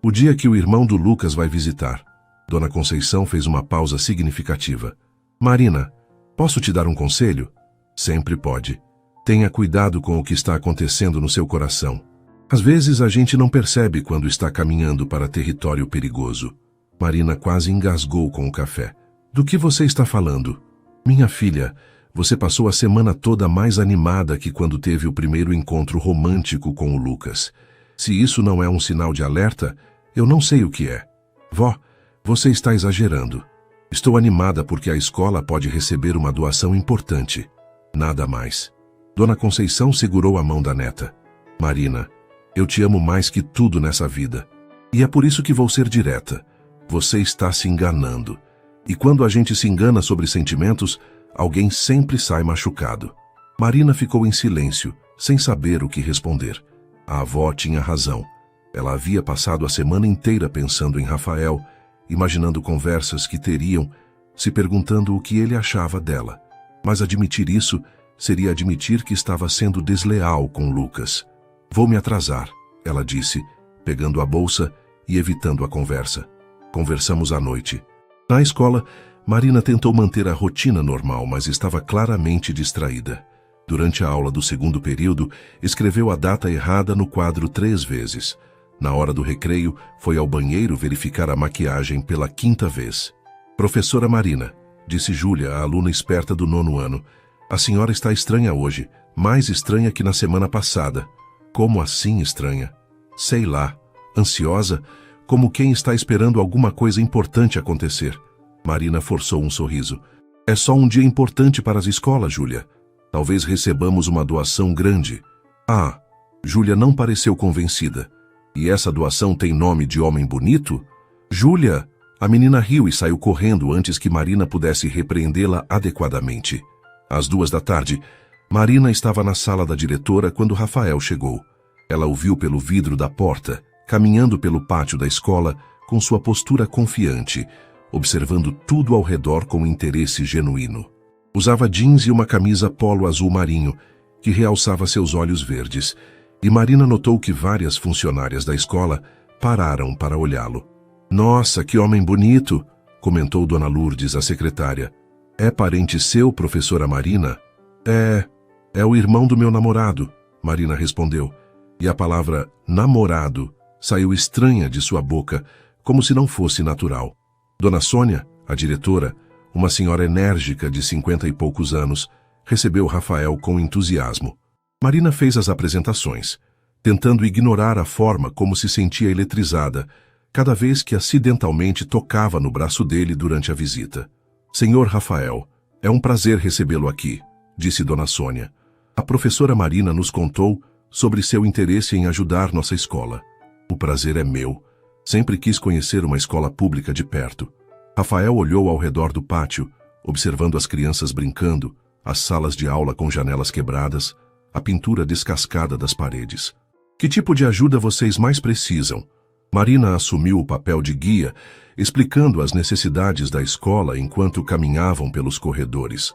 O dia que o irmão do Lucas vai visitar." Dona Conceição fez uma pausa significativa. "Marina, posso te dar um conselho?" "Sempre pode. Tenha cuidado com o que está acontecendo no seu coração. Às vezes a gente não percebe quando está caminhando para território perigoso." Marina quase engasgou com o café. "Do que você está falando?" "Minha filha, você passou a semana toda mais animada que quando teve o primeiro encontro romântico com o Lucas. Se isso não é um sinal de alerta, eu não sei o que é." "Vó, você está exagerando. Estou animada porque a escola pode receber uma doação importante. Nada mais." Dona Conceição segurou a mão da neta. "Marina, eu te amo mais que tudo nessa vida. E é por isso que vou ser direta. Você está se enganando. E quando a gente se engana sobre sentimentos, alguém sempre sai machucado." Marina ficou em silêncio, sem saber o que responder. A avó tinha razão. Ela havia passado a semana inteira pensando em Rafael, imaginando conversas que teriam, se perguntando o que ele achava dela. Mas admitir isso seria admitir que estava sendo desleal com Lucas. "Vou me atrasar", ela disse, pegando a bolsa e evitando a conversa. Conversamos à noite. Na escola, Marina tentou manter a rotina normal, mas estava claramente distraída. Durante a aula do segundo período, escreveu a data errada no quadro 3 vezes. Na hora do recreio, foi ao banheiro verificar a maquiagem pela 5ª vez. "Professora Marina", disse Júlia, a aluna esperta do 9º ano, "a senhora está estranha hoje, mais estranha que na semana passada." "Como assim estranha?" "Sei lá, ansiosa, como quem está esperando alguma coisa importante acontecer." Marina forçou um sorriso. "É só um dia importante para as escolas, Júlia. Talvez recebamos uma doação grande." "Ah." Júlia não pareceu convencida. "E essa doação tem nome de homem bonito?" "Júlia!" A menina riu e saiu correndo antes que Marina pudesse repreendê-la adequadamente. Às 2 da tarde, Marina estava na sala da diretora quando Rafael chegou. Ela o viu pelo vidro da porta, caminhando pelo pátio da escola com sua postura confiante, observando tudo ao redor com interesse genuíno. Usava jeans e uma camisa polo azul marinho, que realçava seus olhos verdes, e Marina notou que várias funcionárias da escola pararam para olhá-lo. "Nossa, que homem bonito!" comentou Dona Lourdes, a secretária. "É parente seu, professora Marina?" "É." É o irmão do meu namorado, Marina respondeu, e a palavra namorado saiu estranha de sua boca, como se não fosse natural. Dona Sônia, a diretora, uma senhora enérgica de 50 e poucos anos, recebeu Rafael com entusiasmo. Marina fez as apresentações, tentando ignorar a forma como se sentia eletrizada, cada vez que acidentalmente tocava no braço dele durante a visita. Senhor Rafael, é um prazer recebê-lo aqui, disse Dona Sônia. A professora Marina nos contou sobre seu interesse em ajudar nossa escola. O prazer é meu. Sempre quis conhecer uma escola pública de perto. Rafael olhou ao redor do pátio, observando as crianças brincando, as salas de aula com janelas quebradas, a pintura descascada das paredes. Que tipo de ajuda vocês mais precisam? Marina assumiu o papel de guia, explicando as necessidades da escola enquanto caminhavam pelos corredores.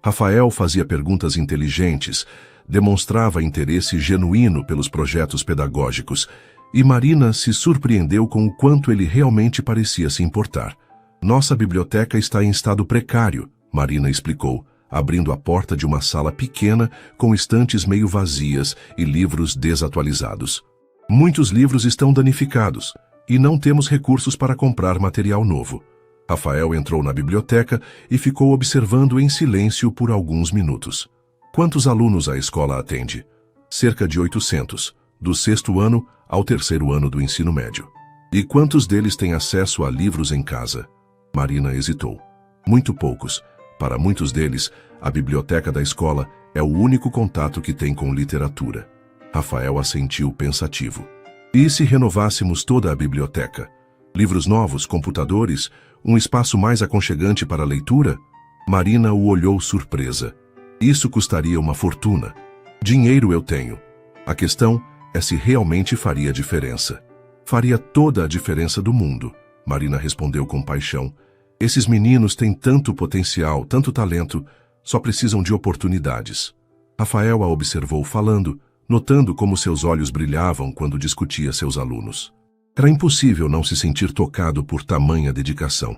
Rafael fazia perguntas inteligentes, demonstrava interesse genuíno pelos projetos pedagógicos, e Marina se surpreendeu com o quanto ele realmente parecia se importar. Nossa biblioteca está em estado precário, Marina explicou, abrindo a porta de uma sala pequena com estantes meio vazias e livros desatualizados. Muitos livros estão danificados e não temos recursos para comprar material novo. Rafael entrou na biblioteca e ficou observando em silêncio por alguns minutos. Quantos alunos a escola atende? Cerca de 800, do 6º ano ao 3º ano do ensino médio. E quantos deles têm acesso a livros em casa? Marina hesitou. Muito poucos. Para muitos deles, a biblioteca da escola é o único contato que tem com literatura. Rafael assentiu pensativo. E se renovássemos toda a biblioteca? Livros novos, computadores, um espaço mais aconchegante para a leitura? Marina o olhou surpresa. Isso custaria uma fortuna. Dinheiro eu tenho. A questão é se realmente faria diferença. Faria toda a diferença do mundo, Marina respondeu com paixão. Esses meninos têm tanto potencial, tanto talento, só precisam de oportunidades. Rafael a observou falando, notando como seus olhos brilhavam quando discutia seus alunos. Era impossível não se sentir tocado por tamanha dedicação.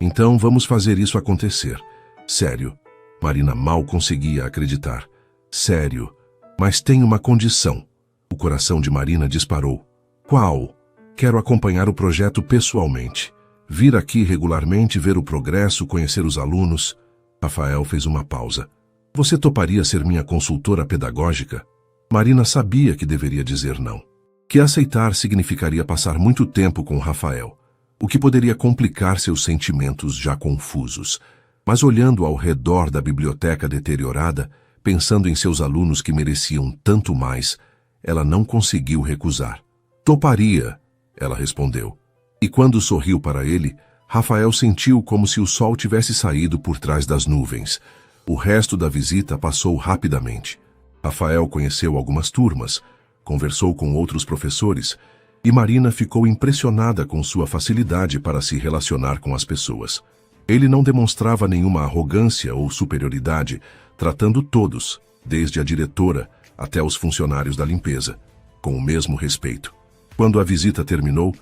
Então vamos fazer isso acontecer. Sério. Marina mal conseguia acreditar. Sério. Mas tem uma condição. O coração de Marina disparou. Qual? Quero acompanhar o projeto pessoalmente. Vir aqui regularmente, ver o progresso, conhecer os alunos. Rafael fez uma pausa. Você toparia ser minha consultora pedagógica? Marina sabia que deveria dizer não. Que aceitar significaria passar muito tempo com Rafael, o que poderia complicar seus sentimentos já confusos. Mas olhando ao redor da biblioteca deteriorada, pensando em seus alunos que mereciam tanto mais, ela não conseguiu recusar. Toparia, ela respondeu. E quando sorriu para ele, Rafael sentiu como se o sol tivesse saído por trás das nuvens. O resto da visita passou rapidamente. Rafael conheceu algumas turmas, conversou com outros professores, e Marina ficou impressionada com sua facilidade para se relacionar com as pessoas. Ele não demonstrava nenhuma arrogância ou superioridade, tratando todos, desde a diretora até os funcionários da limpeza, com o mesmo respeito. Quando a visita terminou,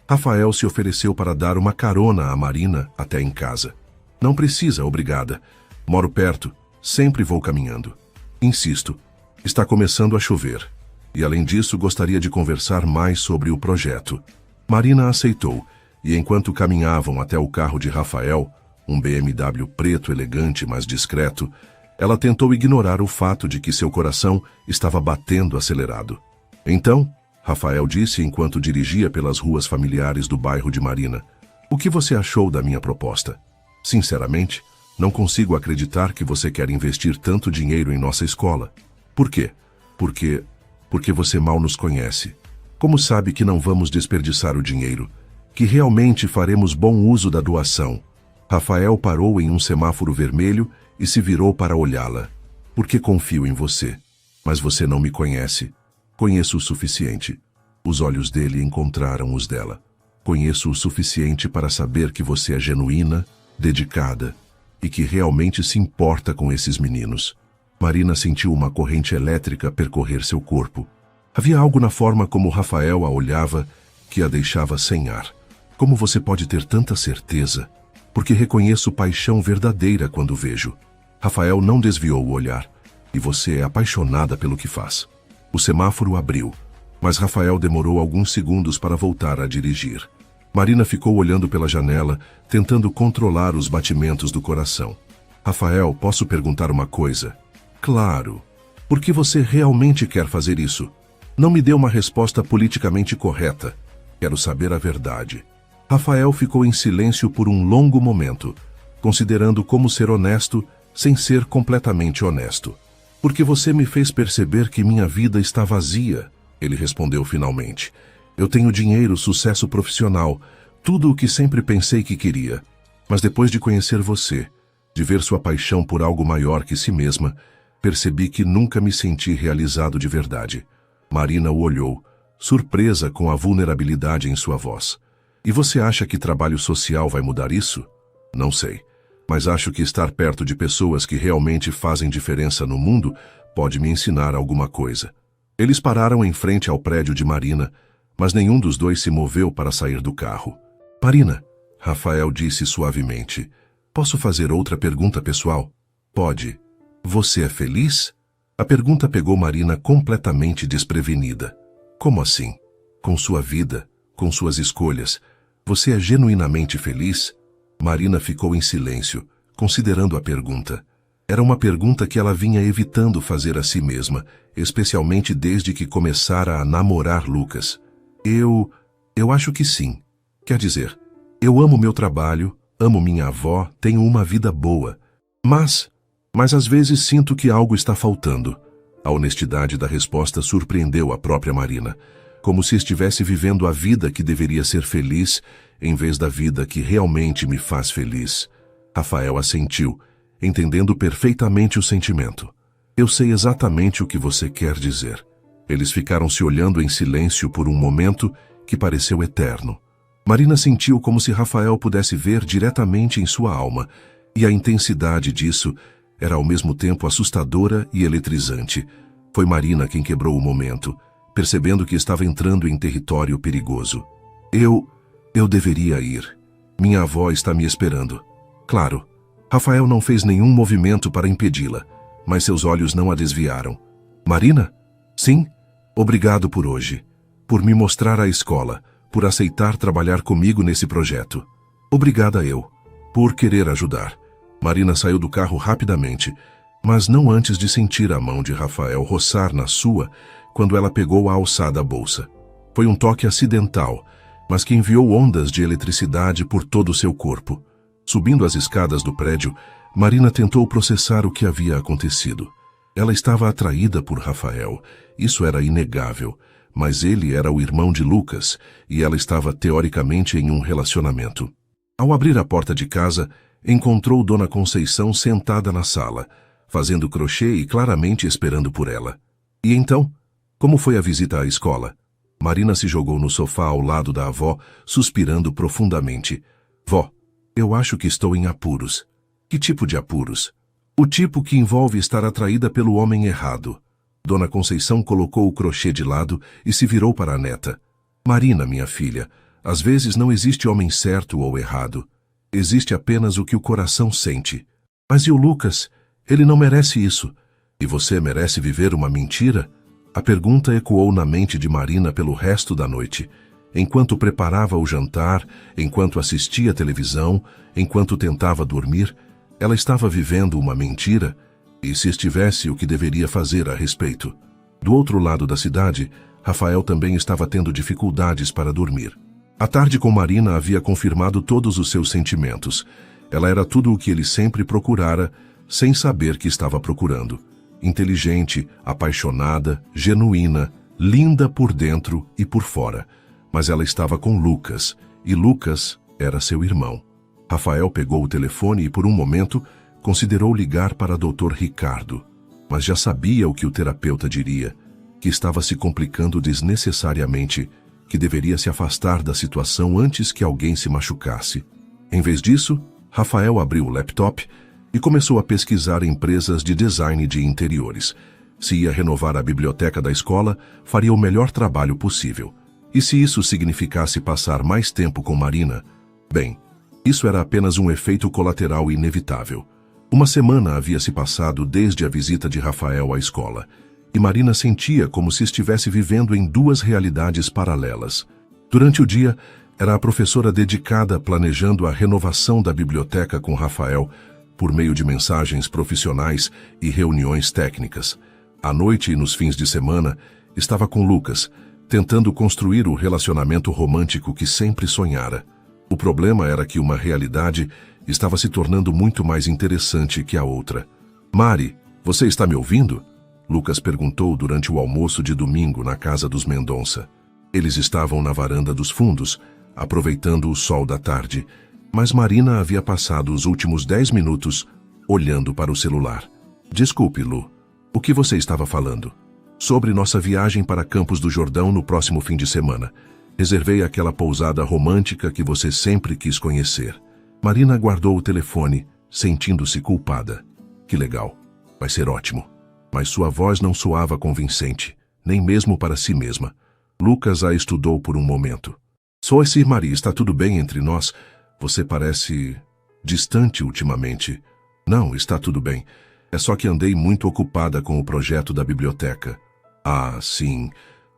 Rafael se ofereceu para dar uma carona a Marina até em casa. Não precisa, obrigada. Moro perto, sempre vou caminhando. Insisto, está começando a chover. E além disso, gostaria de conversar mais sobre o projeto. Marina aceitou, e enquanto caminhavam até o carro de Rafael, um BMW preto elegante, mas discreto, ela tentou ignorar o fato de que seu coração estava batendo acelerado. Então, Rafael disse enquanto dirigia pelas ruas familiares do bairro de Marina, o que você achou da minha proposta? Sinceramente, não consigo acreditar que você quer investir tanto dinheiro em nossa escola. Por quê? Porque você mal nos conhece. Como sabe que não vamos desperdiçar o dinheiro? Que realmente faremos bom uso da doação? Rafael parou em um semáforo vermelho e se virou para olhá-la. Porque confio em você. Mas você não me conhece. Conheço o suficiente. Os olhos dele encontraram os dela. Conheço o suficiente para saber que você é genuína, dedicada e que realmente se importa com esses meninos. Marina sentiu uma corrente elétrica percorrer seu corpo. Havia algo na forma como Rafael a olhava que a deixava sem ar. Como você pode ter tanta certeza? Porque reconheço paixão verdadeira quando vejo. Rafael não desviou o olhar. e você é apaixonada pelo que faz. O semáforo abriu, mas Rafael demorou alguns segundos para voltar a dirigir. Marina ficou olhando pela janela, tentando controlar os batimentos do coração. Rafael, posso perguntar uma coisa? Claro. Por que você realmente quer fazer isso? Não me dê uma resposta politicamente correta. Quero saber a verdade. Rafael ficou em silêncio por um longo momento, considerando como ser honesto sem ser completamente honesto. Porque você me fez perceber que minha vida está vazia, ele respondeu finalmente. Eu tenho dinheiro, sucesso profissional, tudo o que sempre pensei que queria. Mas depois de conhecer você, de ver sua paixão por algo maior que si mesma, percebi que nunca me senti realizado de verdade. Marina o olhou, surpresa com a vulnerabilidade em sua voz. E você acha que trabalho social vai mudar isso? Não sei, mas acho que estar perto de pessoas que realmente fazem diferença no mundo pode me ensinar alguma coisa. Eles pararam em frente ao prédio de Marina, mas nenhum dos dois se moveu para sair do carro. Marina, Rafael disse suavemente, posso fazer outra pergunta pessoal? Pode. Você é feliz? A pergunta pegou Marina completamente desprevenida. Como assim? Com sua vida, com suas escolhas, você é genuinamente feliz? Marina ficou em silêncio, considerando a pergunta. Era uma pergunta que ela vinha evitando fazer a si mesma, especialmente desde que começara a namorar Lucas. Eu acho que sim. Quer dizer, eu amo meu trabalho, amo minha avó, tenho uma vida boa. Mas às vezes sinto que algo está faltando. A honestidade da resposta surpreendeu a própria Marina, como se estivesse vivendo a vida que deveria ser feliz, em vez da vida que realmente me faz feliz. Rafael assentiu, entendendo perfeitamente o sentimento. Eu sei exatamente o que você quer dizer. Eles ficaram se olhando em silêncio por um momento que pareceu eterno. Marina sentiu como se Rafael pudesse ver diretamente em sua alma, e a intensidade disso era ao mesmo tempo assustadora e eletrizante. Foi Marina quem quebrou o momento, percebendo que estava entrando em território perigoso. Eu deveria ir. Minha avó está me esperando. Claro, Rafael não fez nenhum movimento para impedi-la, mas seus olhos não a desviaram. Marina? Sim? Obrigado por hoje. Por me mostrar a escola, por aceitar trabalhar comigo nesse projeto. Obrigada eu. Por querer ajudar. Marina saiu do carro rapidamente, mas não antes de sentir a mão de Rafael roçar na sua quando ela pegou a alçada da bolsa. Foi um toque acidental, mas que enviou ondas de eletricidade por todo o seu corpo. Subindo as escadas do prédio, Marina tentou processar o que havia acontecido. Ela estava atraída por Rafael, isso era inegável, mas ele era o irmão de Lucas e ela estava teoricamente em um relacionamento. Ao abrir a porta de casa, encontrou Dona Conceição sentada na sala, fazendo crochê e claramente esperando por ela. E então, como foi a visita à escola? Marina se jogou no sofá ao lado da avó, suspirando profundamente. Vó, eu acho que estou em apuros. Que tipo de apuros? O tipo que envolve estar atraída pelo homem errado. Dona Conceição colocou o crochê de lado e se virou para a neta. Marina, minha filha, às vezes não existe homem certo ou errado. Existe apenas o que o coração sente. Mas e o Lucas? Ele não merece isso. E você merece viver uma mentira? A pergunta ecoou na mente de Marina pelo resto da noite. Enquanto preparava o jantar, enquanto assistia televisão, enquanto tentava dormir, ela estava vivendo uma mentira? E se estivesse, o que deveria fazer a respeito? Do outro lado da cidade, Rafael também estava tendo dificuldades para dormir. A tarde com Marina havia confirmado todos os seus sentimentos. Ela era tudo o que ele sempre procurara, sem saber que estava procurando. Inteligente, apaixonada, genuína, linda por dentro e por fora. Mas ela estava com Lucas, e Lucas era seu irmão. Rafael pegou o telefone e, por um momento, considerou ligar para Dr. Ricardo, mas já sabia o que o terapeuta diria, que estava se complicando desnecessariamente, que deveria se afastar da situação antes que alguém se machucasse. Em vez disso, Rafael abriu o laptop e começou a pesquisar empresas de design de interiores. Se ia renovar a biblioteca da escola, faria o melhor trabalho possível. E se isso significasse passar mais tempo com Marina, bem, isso era apenas um efeito colateral inevitável. Uma semana havia se passado desde a visita de Rafael à escola, e Marina sentia como se estivesse vivendo em duas realidades paralelas. Durante o dia, era a professora dedicada planejando a renovação da biblioteca com Rafael, por meio de mensagens profissionais e reuniões técnicas. À noite e nos fins de semana, estava com Lucas, tentando construir o relacionamento romântico que sempre sonhara. O problema era que uma realidade estava se tornando muito mais interessante que a outra. Mari, você está me ouvindo? Lucas perguntou durante o almoço de domingo na casa dos Mendonça. Eles estavam na varanda dos fundos, aproveitando o sol da tarde, mas Marina havia passado os últimos 10 minutos olhando para o celular. Desculpe, Lu, o que você estava falando? Sobre nossa viagem para Campos do Jordão no próximo fim de semana. Reservei aquela pousada romântica que você sempre quis conhecer. Marina guardou o telefone, sentindo-se culpada. Que legal, vai ser ótimo. Mas sua voz não soava convincente, nem mesmo para si mesma. Lucas a estudou por um momento. Sou Sir Maria, está tudo bem entre nós? Você parece distante ultimamente. Não, está tudo bem. É só que andei muito ocupada com o projeto da biblioteca. Ah, sim,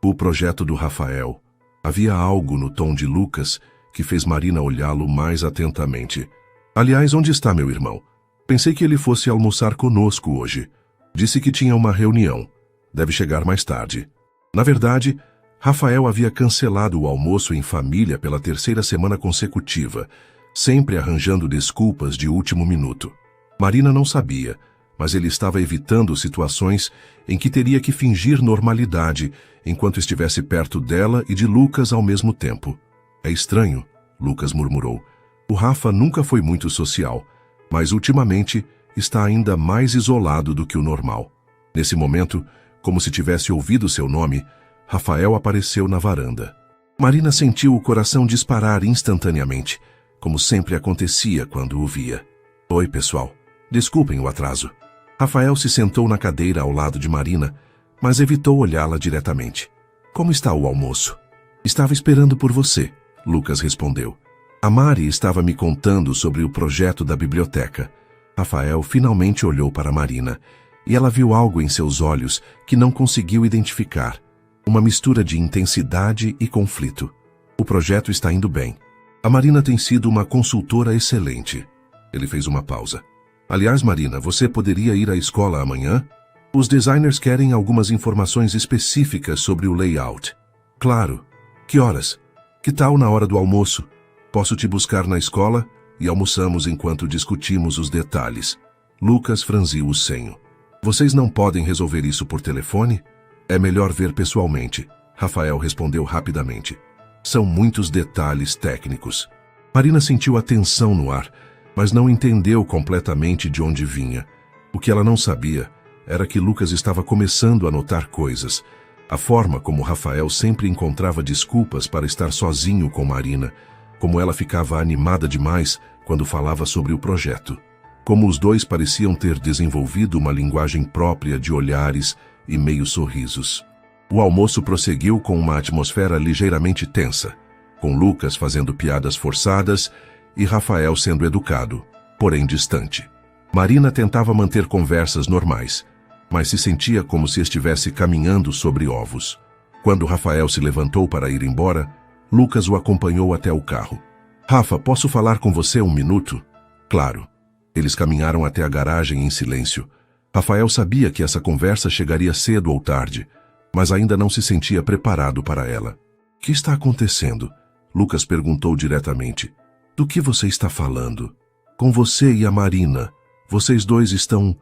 o projeto do Rafael. Havia algo no tom de Lucas que fez Marina olhá-lo mais atentamente. Aliás, onde está meu irmão? Pensei que ele fosse almoçar conosco hoje. Disse que tinha uma reunião. Deve chegar mais tarde. Na verdade, Rafael havia cancelado o almoço em família pela 3ª semana consecutiva, sempre arranjando desculpas de último minuto. Marina não sabia, mas ele estava evitando situações em que teria que fingir normalidade enquanto estivesse perto dela e de Lucas ao mesmo tempo. É estranho, Lucas murmurou. O Rafa nunca foi muito social, mas ultimamente está ainda mais isolado do que o normal. Nesse momento, como se tivesse ouvido seu nome, Rafael apareceu na varanda. Marina sentiu o coração disparar instantaneamente, como sempre acontecia quando o via. Oi, pessoal. Desculpem o atraso. Rafael se sentou na cadeira ao lado de Marina, mas evitou olhá-la diretamente. Como está o almoço? Estava esperando por você, Lucas respondeu. A Mari estava me contando sobre o projeto da biblioteca. Rafael finalmente olhou para Marina, e ela viu algo em seus olhos que não conseguiu identificar. Uma mistura de intensidade e conflito. O projeto está indo bem. A Marina tem sido uma consultora excelente. Ele fez uma pausa. Aliás, Marina, você poderia ir à escola amanhã? Os designers querem algumas informações específicas sobre o layout. Claro. Que horas? Que tal na hora do almoço? Posso te buscar na escola e almoçamos enquanto discutimos os detalhes. Lucas franziu o senho. Vocês não podem resolver isso por telefone? É melhor ver pessoalmente, Rafael respondeu rapidamente. São muitos detalhes técnicos. Marina sentiu a tensão no ar, mas não entendeu completamente de onde vinha. O que ela não sabia era que Lucas estava começando a notar coisas. A forma como Rafael sempre encontrava desculpas para estar sozinho com Marina, como ela ficava animada demais quando falava sobre o projeto. Como os dois pareciam ter desenvolvido uma linguagem própria de olhares e meio sorrisos. O almoço prosseguiu com uma atmosfera ligeiramente tensa, com Lucas fazendo piadas forçadas e Rafael sendo educado, porém distante. Marina tentava manter conversas normais, mas se sentia como se estivesse caminhando sobre ovos. Quando Rafael se levantou para ir embora, Lucas o acompanhou até o carro. Rafa, posso falar com você um minuto? Claro. Eles caminharam até a garagem em silêncio. Rafael sabia que essa conversa chegaria cedo ou tarde, mas ainda não se sentia preparado para ela. O que está acontecendo? Lucas perguntou diretamente. Do que você está falando? Com você e a Marina. Vocês dois estão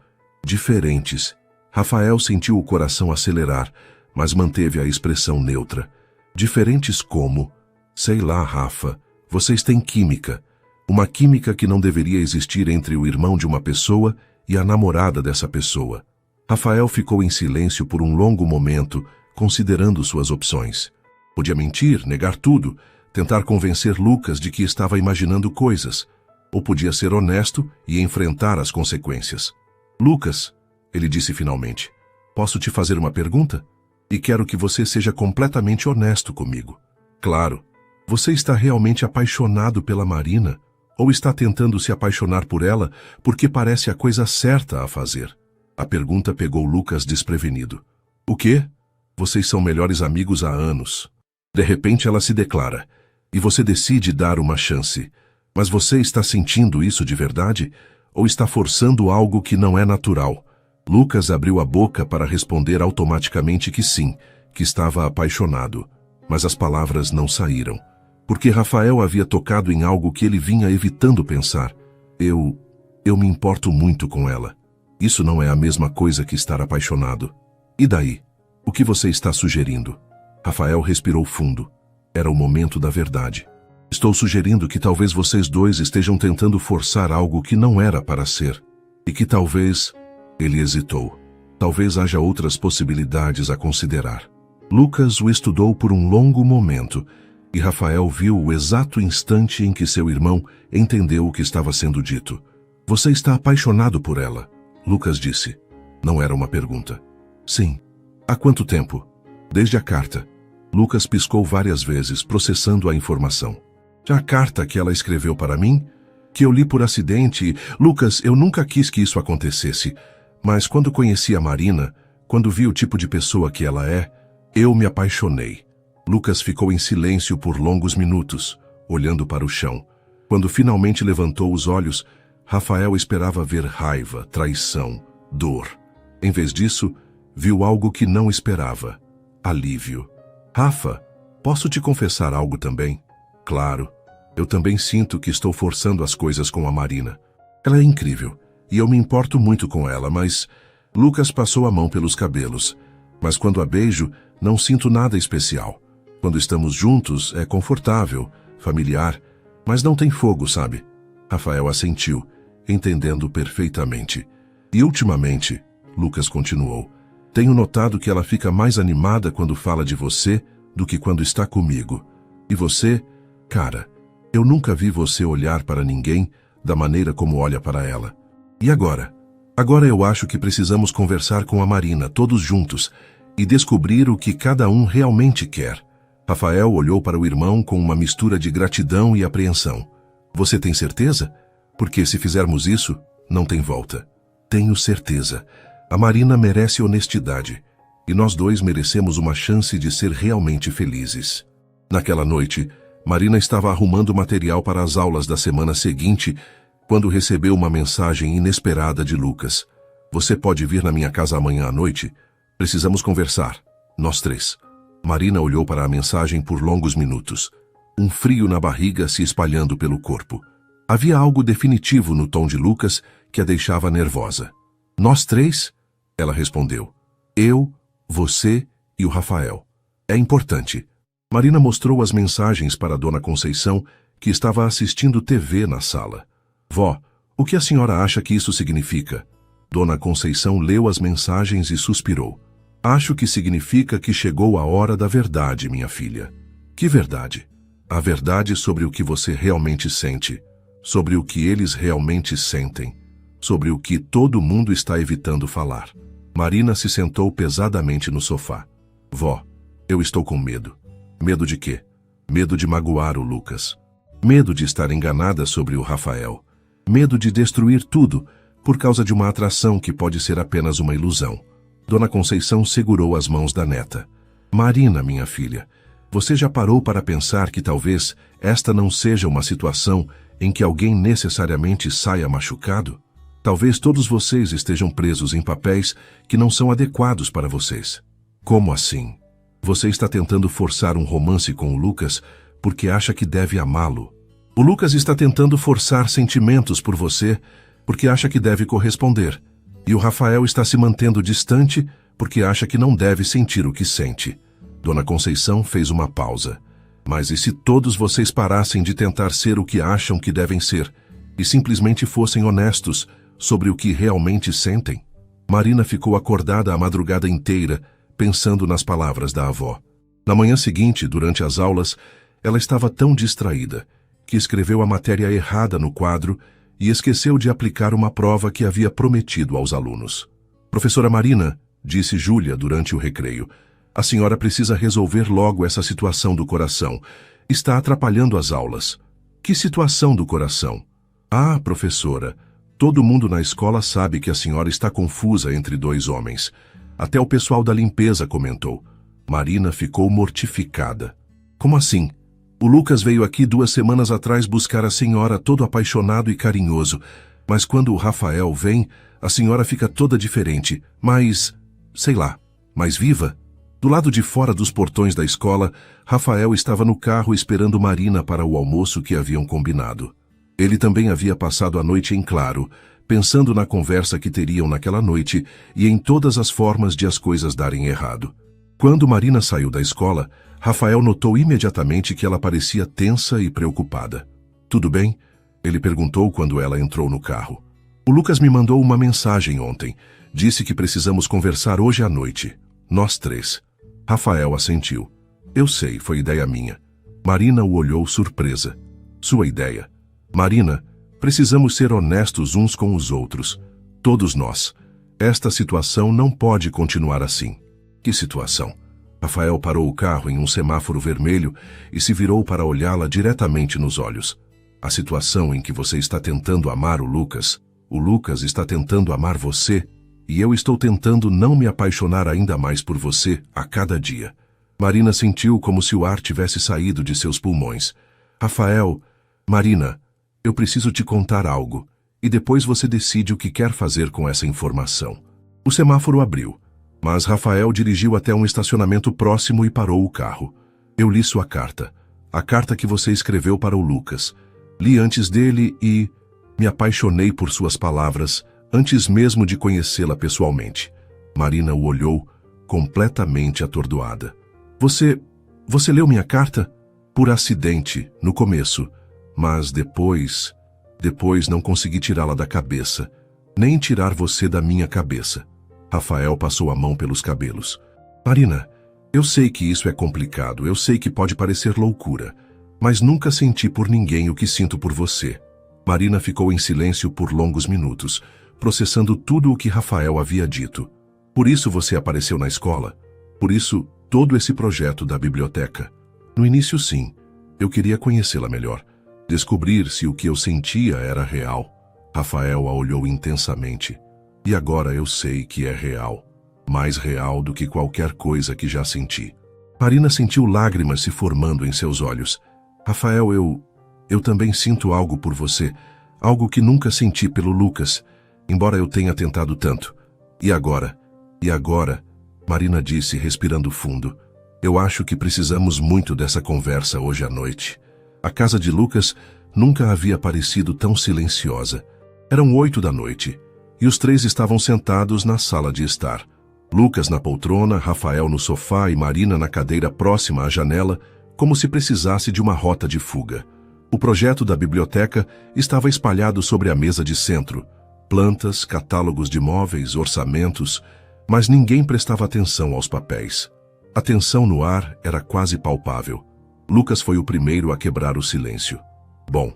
diferentes. Rafael sentiu o coração acelerar, mas manteve a expressão neutra. Diferentes como? Sei lá, Rafa. Vocês têm química. Uma química que não deveria existir entre o irmão de uma pessoa e a namorada dessa pessoa. Rafael ficou em silêncio por um longo momento, considerando suas opções. Podia mentir, negar tudo, tentar convencer Lucas de que estava imaginando coisas, ou podia ser honesto e enfrentar as consequências. Lucas, ele disse finalmente, posso te fazer uma pergunta? E quero que você seja completamente honesto comigo. Claro. Você está realmente apaixonado pela Marina? Ou está tentando se apaixonar por ela porque parece a coisa certa a fazer? A pergunta pegou Lucas desprevenido. O quê? Vocês são melhores amigos há anos. De repente ela se declara. E você decide dar uma chance. Mas você está sentindo isso de verdade? Ou está forçando algo que não é natural? Lucas abriu a boca para responder automaticamente que sim, que estava apaixonado. Mas as palavras não saíram. Porque Rafael havia tocado em algo que ele vinha evitando pensar. Eu me importo muito com ela. Isso não é a mesma coisa que estar apaixonado. E daí? O que você está sugerindo? Rafael respirou fundo. Era o momento da verdade. Estou sugerindo que talvez vocês dois estejam tentando forçar algo que não era para ser. E que talvez... Ele hesitou. Talvez haja outras possibilidades a considerar. Lucas o estudou por um longo momento, e Rafael viu o exato instante em que seu irmão entendeu o que estava sendo dito. Você está apaixonado por ela, Lucas disse. Não era uma pergunta. Sim. Há quanto tempo? Desde a carta. Lucas piscou várias vezes, processando a informação. A carta que ela escreveu para mim? Que eu li por acidente. Lucas, eu nunca quis que isso acontecesse. Mas quando conheci a Marina, quando vi o tipo de pessoa que ela é, eu me apaixonei. Lucas ficou em silêncio por longos minutos, olhando para o chão. Quando finalmente levantou os olhos, Rafael esperava ver raiva, traição, dor. Em vez disso, viu algo que não esperava. Alívio. Rafa, posso te confessar algo também? Claro. Eu também sinto que estou forçando as coisas com a Marina. Ela é incrível, e eu me importo muito com ela, mas... Lucas passou a mão pelos cabelos. Mas quando a beijo, não sinto nada especial. Quando estamos juntos, é confortável, familiar, mas não tem fogo, sabe? Rafael assentiu, entendendo perfeitamente. E ultimamente, Lucas continuou, tenho notado que ela fica mais animada quando fala de você do que quando está comigo. E você, cara, eu nunca vi você olhar para ninguém da maneira como olha para ela. E agora? Agora eu acho que precisamos conversar com a Marina, todos juntos, e descobrir o que cada um realmente quer. Rafael olhou para o irmão com uma mistura de gratidão e apreensão. Você tem certeza? Porque se fizermos isso, não tem volta. Tenho certeza. A Marina merece honestidade. E nós dois merecemos uma chance de ser realmente felizes. Naquela noite, Marina estava arrumando material para as aulas da semana seguinte, quando recebeu uma mensagem inesperada de Lucas. Você pode vir na minha casa amanhã à noite? Precisamos conversar. Nós três. Marina olhou para a mensagem por longos minutos. Um frio na barriga se espalhando pelo corpo. Havia algo definitivo no tom de Lucas que a deixava nervosa. Nós três? Ela respondeu. Eu, você e o Rafael. É importante. Marina mostrou as mensagens para Dona Conceição, que estava assistindo TV na sala. Vó, o que a senhora acha que isso significa? Dona Conceição leu as mensagens e suspirou. Acho que significa que chegou a hora da verdade, minha filha. Que verdade? A verdade sobre o que você realmente sente, sobre o que eles realmente sentem, sobre o que todo mundo está evitando falar. Marina se sentou pesadamente no sofá. Vó, eu estou com medo. Medo de quê? Medo de magoar o Lucas. Medo de estar enganada sobre o Rafael. Medo de destruir tudo por causa de uma atração que pode ser apenas uma ilusão. Dona Conceição segurou as mãos da neta. Marina, minha filha, você já parou para pensar que talvez esta não seja uma situação em que alguém necessariamente saia machucado? Talvez todos vocês estejam presos em papéis que não são adequados para vocês. Como assim? Você está tentando forçar um romance com o Lucas porque acha que deve amá-lo. O Lucas está tentando forçar sentimentos por você porque acha que deve corresponder. E o Rafael está se mantendo distante porque acha que não deve sentir o que sente. Dona Conceição fez uma pausa. Mas e se todos vocês parassem de tentar ser o que acham que devem ser e simplesmente fossem honestos sobre o que realmente sentem? Marina ficou acordada a madrugada inteira, pensando nas palavras da avó. Na manhã seguinte, durante as aulas, ela estava tão distraída que escreveu a matéria errada no quadro e esqueceu de aplicar uma prova que havia prometido aos alunos. Professora Marina, disse Júlia durante o recreio, a senhora precisa resolver logo essa situação do coração. Está atrapalhando as aulas. Que situação do coração? Ah, professora, todo mundo na escola sabe que a senhora está confusa entre dois homens. Até o pessoal da limpeza comentou. Marina ficou mortificada. Como assim? O Lucas veio aqui 2 semanas atrás buscar a senhora todo apaixonado e carinhoso, mas quando o Rafael vem, a senhora fica toda diferente, sei lá, mais viva. Do lado de fora dos portões da escola, Rafael estava no carro esperando Marina para o almoço que haviam combinado. Ele também havia passado a noite em claro, pensando na conversa que teriam naquela noite e em todas as formas de as coisas darem errado. Quando Marina saiu da escola, Rafael notou imediatamente que ela parecia tensa e preocupada. Tudo bem? Ele perguntou quando ela entrou no carro. O Lucas me mandou uma mensagem ontem. Disse que precisamos conversar hoje à noite. Nós 3. Rafael assentiu. Eu sei, foi ideia minha. Marina o olhou surpresa. Sua ideia. Marina, precisamos ser honestos uns com os outros. Todos nós. Esta situação não pode continuar assim. Que situação? Rafael parou o carro em um semáforo vermelho e se virou para olhá-la diretamente nos olhos. A situação em que você está tentando amar o Lucas está tentando amar você, e eu estou tentando não me apaixonar ainda mais por você a cada dia. Marina sentiu como se o ar tivesse saído de seus pulmões. Rafael, Marina, eu preciso te contar algo, e depois você decide o que quer fazer com essa informação. O semáforo abriu, mas Rafael dirigiu até um estacionamento próximo e parou o carro. Eu li sua carta, a carta que você escreveu para o Lucas. Li antes dele e me apaixonei por suas palavras antes mesmo de conhecê-la pessoalmente. Marina o olhou, completamente atordoada. Você leu minha carta? Por acidente, no começo, mas depois não consegui tirá-la da cabeça, nem tirar você da minha cabeça. Rafael passou a mão pelos cabelos. Marina, eu sei que isso é complicado, eu sei que pode parecer loucura, mas nunca senti por ninguém o que sinto por você. Marina ficou em silêncio por longos minutos, processando tudo o que Rafael havia dito. Por isso você apareceu na escola? Por isso, todo esse projeto da biblioteca? No início, sim. Eu queria conhecê-la melhor. Descobrir se o que eu sentia era real. Rafael a olhou intensamente. E agora eu sei que é real. Mais real do que qualquer coisa que já senti. Marina sentiu lágrimas se formando em seus olhos. Rafael, eu também sinto algo por você. Algo que nunca senti pelo Lucas, embora eu tenha tentado tanto. E agora? Marina disse, respirando fundo. Eu acho que precisamos muito dessa conversa hoje à noite. A casa de Lucas nunca havia parecido tão silenciosa. Eram 8 da noite, e os 3 estavam sentados na sala de estar. Lucas na poltrona, Rafael no sofá e Marina na cadeira próxima à janela, como se precisasse de uma rota de fuga. O projeto da biblioteca estava espalhado sobre a mesa de centro. Plantas, catálogos de móveis, orçamentos, mas ninguém prestava atenção aos papéis. A tensão no ar era quase palpável. Lucas foi o primeiro a quebrar o silêncio. Bom,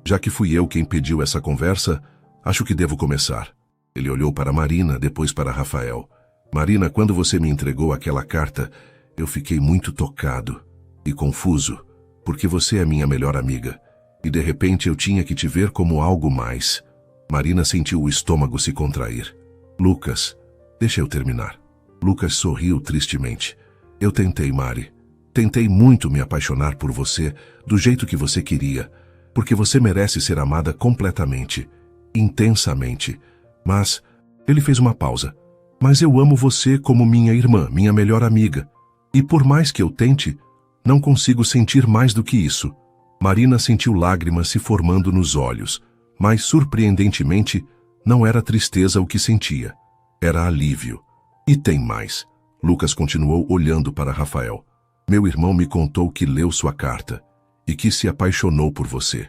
já que fui eu quem pediu essa conversa, acho que devo começar. Ele olhou para Marina, depois para Rafael. Marina, quando você me entregou aquela carta, eu fiquei muito tocado e confuso, porque você é minha melhor amiga, e de repente eu tinha que te ver como algo mais. Marina sentiu o estômago se contrair. Lucas, deixa eu terminar. Lucas sorriu tristemente. Eu tentei, Mari. Tentei muito me apaixonar por você, do jeito que você queria, porque você merece ser amada completamente, intensamente. Mas, ele fez uma pausa. Mas eu amo você como minha irmã, minha melhor amiga. E por mais que eu tente, não consigo sentir mais do que isso. Marina sentiu lágrimas se formando nos olhos, mas, surpreendentemente, não era tristeza o que sentia. Era alívio. E tem mais. Lucas continuou olhando para Rafael. Meu irmão me contou que leu sua carta e que se apaixonou por você.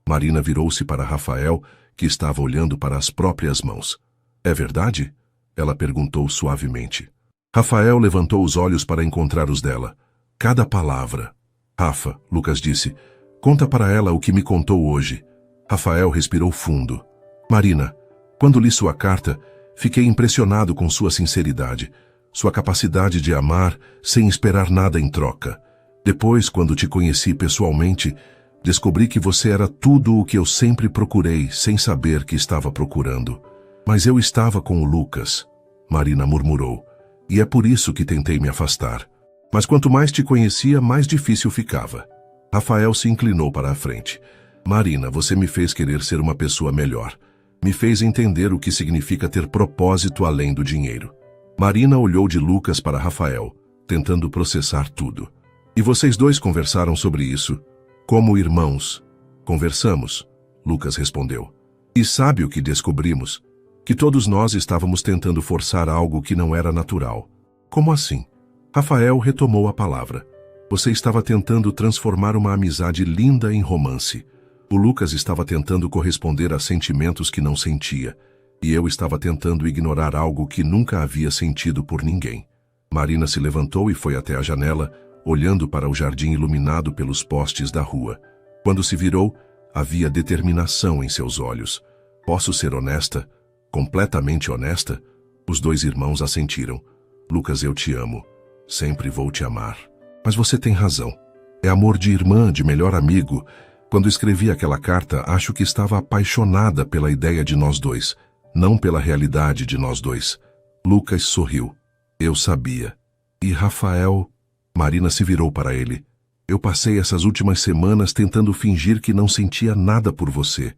Marina virou-se para Rafael, que estava olhando para as próprias mãos. É verdade? Ela perguntou suavemente. Rafael levantou os olhos para encontrar os dela. Cada palavra. Rafa, Lucas disse, conta para ela o que me contou hoje. Rafael respirou fundo. Marina, quando li sua carta, fiquei impressionado com sua sinceridade, sua capacidade de amar sem esperar nada em troca. Depois, quando te conheci pessoalmente, Descobri que você era tudo o que eu sempre procurei, sem saber que estava procurando. Mas eu estava com o Lucas, Marina murmurou, e é por isso que tentei me afastar. Mas quanto mais te conhecia, mais difícil ficava. Rafael se inclinou para a frente. Marina, você me fez querer ser uma pessoa melhor. Me fez entender o que significa ter propósito além do dinheiro. Marina olhou de Lucas para Rafael, tentando processar tudo. E vocês dois conversaram sobre isso? Como irmãos. Conversamos, Lucas respondeu. E sabe o que descobrimos? Que todos nós estávamos tentando forçar algo que não era natural. Como assim? Rafael retomou a palavra. Você estava tentando transformar uma amizade linda em romance. O Lucas estava tentando corresponder a sentimentos que não sentia. E eu estava tentando ignorar algo que nunca havia sentido por ninguém. Marina se levantou e foi até a janela, olhando para o jardim iluminado pelos postes da rua. Quando se virou, havia determinação em seus olhos. Posso ser honesta? Completamente honesta? Os dois irmãos assentiram. Lucas, eu te amo. Sempre vou te amar. Mas você tem razão. É amor de irmã, de melhor amigo. Quando escrevi aquela carta, acho que estava apaixonada pela ideia de nós dois, não pela realidade de nós dois. Lucas sorriu. Eu sabia. E Rafael... Marina se virou para ele. Eu passei essas últimas semanas tentando fingir que não sentia nada por você.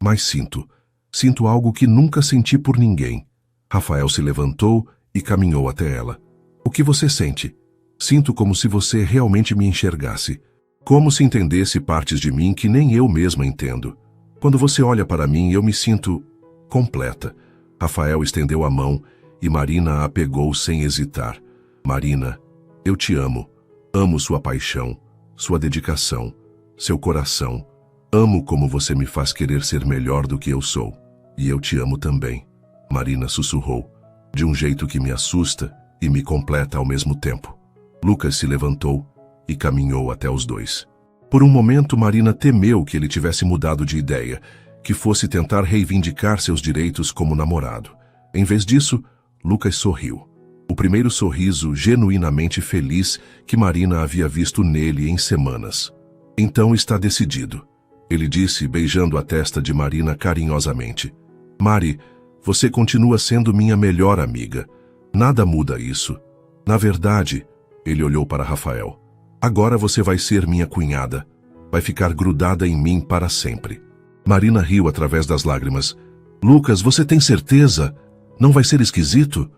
Mas sinto. Sinto algo que nunca senti por ninguém. Rafael se levantou e caminhou até ela. O que você sente? Sinto como se você realmente me enxergasse. Como se entendesse partes de mim que nem eu mesma entendo. Quando você olha para mim, eu me sinto completa. Rafael estendeu a mão e Marina a pegou sem hesitar. Marina, eu te amo. Amo sua paixão, sua dedicação, seu coração. Amo como você me faz querer ser melhor do que eu sou. E eu te amo também. Marina sussurrou, de um jeito que me assusta e me completa ao mesmo tempo. Lucas se levantou e caminhou até os dois. Por um momento, Marina temeu que ele tivesse mudado de ideia, que fosse tentar reivindicar seus direitos como namorado. Em vez disso, Lucas sorriu. O primeiro sorriso genuinamente feliz que Marina havia visto nele em semanas. Então está decidido, ele disse, beijando a testa de Marina carinhosamente. Mari, você continua sendo minha melhor amiga. Nada muda isso. Na verdade, ele olhou para Rafael. Agora você vai ser minha cunhada. Vai ficar grudada em mim para sempre. Marina riu através das lágrimas. Lucas, você tem certeza? Não vai ser esquisito?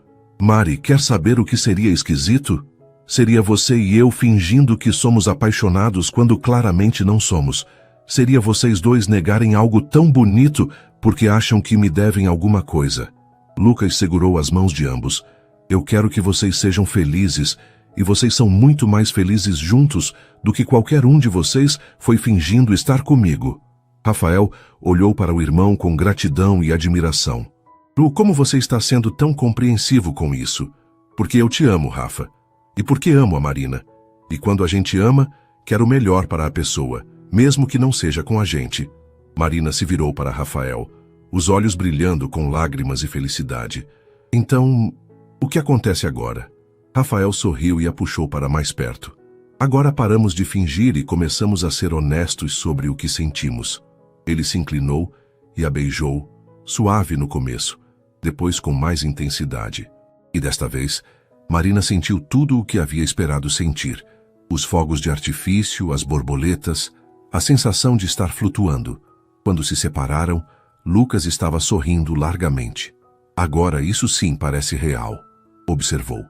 Mari, quer saber o que seria esquisito? Seria você e eu fingindo que somos apaixonados quando claramente não somos. Seria vocês dois negarem algo tão bonito porque acham que me devem alguma coisa. Lucas segurou as mãos de ambos. Eu quero que vocês sejam felizes, e vocês são muito mais felizes juntos do que qualquer um de vocês foi fingindo estar comigo. Rafael olhou para o irmão com gratidão e admiração. Como você está sendo tão compreensivo com isso? Porque eu te amo, Rafa. E porque amo a Marina. E quando a gente ama, quer o melhor para a pessoa, mesmo que não seja com a gente. Marina se virou para Rafael, os olhos brilhando com lágrimas e felicidade. Então, o que acontece agora? Rafael sorriu e a puxou para mais perto. Agora paramos de fingir e começamos a ser honestos sobre o que sentimos. Ele se inclinou e a beijou, suave no começo, depois com mais intensidade. E desta vez, Marina sentiu tudo o que havia esperado sentir. Os fogos de artifício, as borboletas, a sensação de estar flutuando. Quando se separaram, Lucas estava sorrindo largamente. Agora isso sim parece real, observou.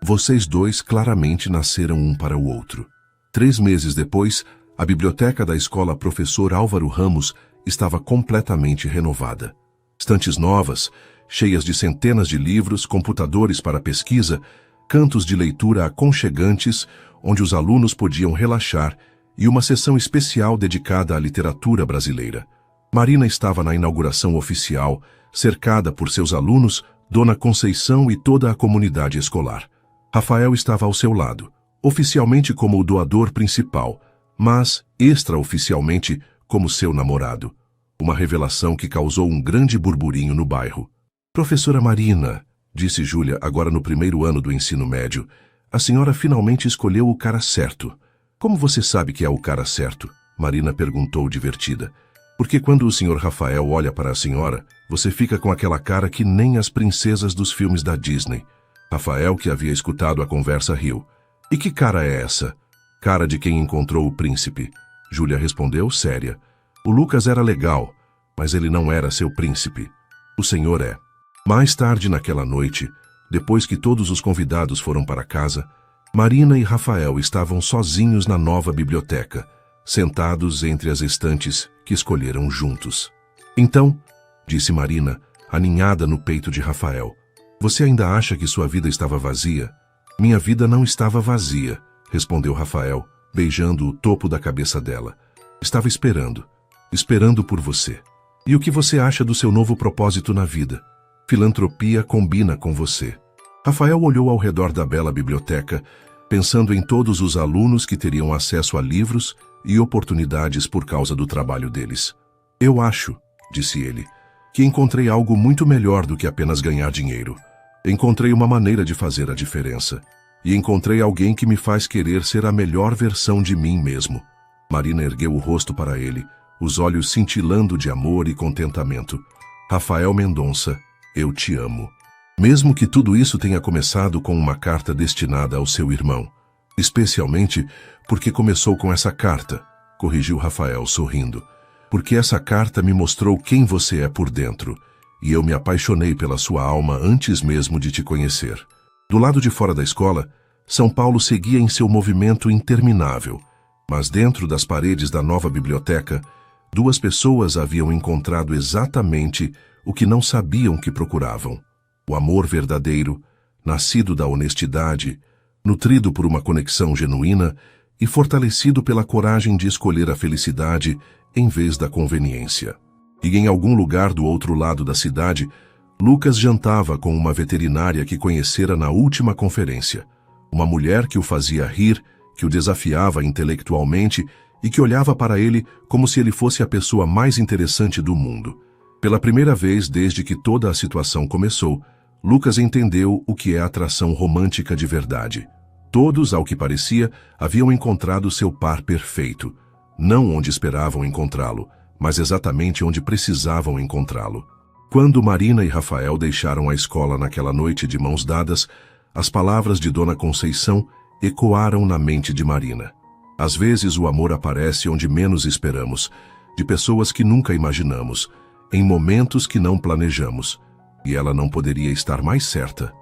Vocês dois claramente nasceram um para o outro. 3 meses depois, a biblioteca da escola Professor Álvaro Ramos estava completamente renovada. Estantes novas, cheias de centenas de livros, computadores para pesquisa, cantos de leitura aconchegantes, onde os alunos podiam relaxar, e uma sessão especial dedicada à literatura brasileira. Marina estava na inauguração oficial, cercada por seus alunos, Dona Conceição e toda a comunidade escolar. Rafael estava ao seu lado, oficialmente como o doador principal, mas extraoficialmente como seu namorado. Uma revelação que causou um grande burburinho no bairro. Professora Marina, disse Júlia agora no primeiro ano do ensino médio, a senhora finalmente escolheu o cara certo. Como você sabe que é o cara certo? Marina perguntou divertida. Porque quando o Sr. Rafael olha para a senhora, você fica com aquela cara que nem as princesas dos filmes da Disney. Rafael, que havia escutado a conversa, riu. E que cara é essa? Cara de quem encontrou o príncipe. Júlia respondeu, séria. O Lucas era legal, mas ele não era seu príncipe. O senhor é. Mais tarde naquela noite, depois que todos os convidados foram para casa, Marina e Rafael estavam sozinhos na nova biblioteca, sentados entre as estantes que escolheram juntos. Então, disse Marina, aninhada no peito de Rafael, você ainda acha que sua vida estava vazia? Minha vida não estava vazia, respondeu Rafael, beijando o topo da cabeça dela. Estava esperando por você. E o que você acha do seu novo propósito na vida? Filantropia combina com você. Rafael olhou ao redor da bela biblioteca, pensando em todos os alunos que teriam acesso a livros e oportunidades por causa do trabalho deles. Eu acho, disse ele, que encontrei algo muito melhor do que apenas ganhar dinheiro. Encontrei uma maneira de fazer a diferença. E encontrei alguém que me faz querer ser a melhor versão de mim mesmo. Marina ergueu o rosto para ele, os olhos cintilando de amor e contentamento. Rafael Mendonça, eu te amo. Mesmo que tudo isso tenha começado com uma carta destinada ao seu irmão. Especialmente porque começou com essa carta, corrigiu Rafael sorrindo. Porque essa carta me mostrou quem você é por dentro, e eu me apaixonei pela sua alma antes mesmo de te conhecer. Do lado de fora da escola, São Paulo seguia em seu movimento interminável, mas dentro das paredes da nova biblioteca, duas pessoas haviam encontrado exatamente o que não sabiam que procuravam. O amor verdadeiro, nascido da honestidade, nutrido por uma conexão genuína e fortalecido pela coragem de escolher a felicidade em vez da conveniência. E em algum lugar do outro lado da cidade, Lucas jantava com uma veterinária que conhecera na última conferência. Uma mulher que o fazia rir, que o desafiava intelectualmente e que olhava para ele como se ele fosse a pessoa mais interessante do mundo. Pela primeira vez desde que toda a situação começou, Lucas entendeu o que é atração romântica de verdade. Todos, ao que parecia, haviam encontrado seu par perfeito. Não onde esperavam encontrá-lo, mas exatamente onde precisavam encontrá-lo. Quando Marina e Rafael deixaram a escola naquela noite de mãos dadas, as palavras de Dona Conceição ecoaram na mente de Marina. Às vezes o amor aparece onde menos esperamos, de pessoas que nunca imaginamos, em momentos que não planejamos, e ela não poderia estar mais certa.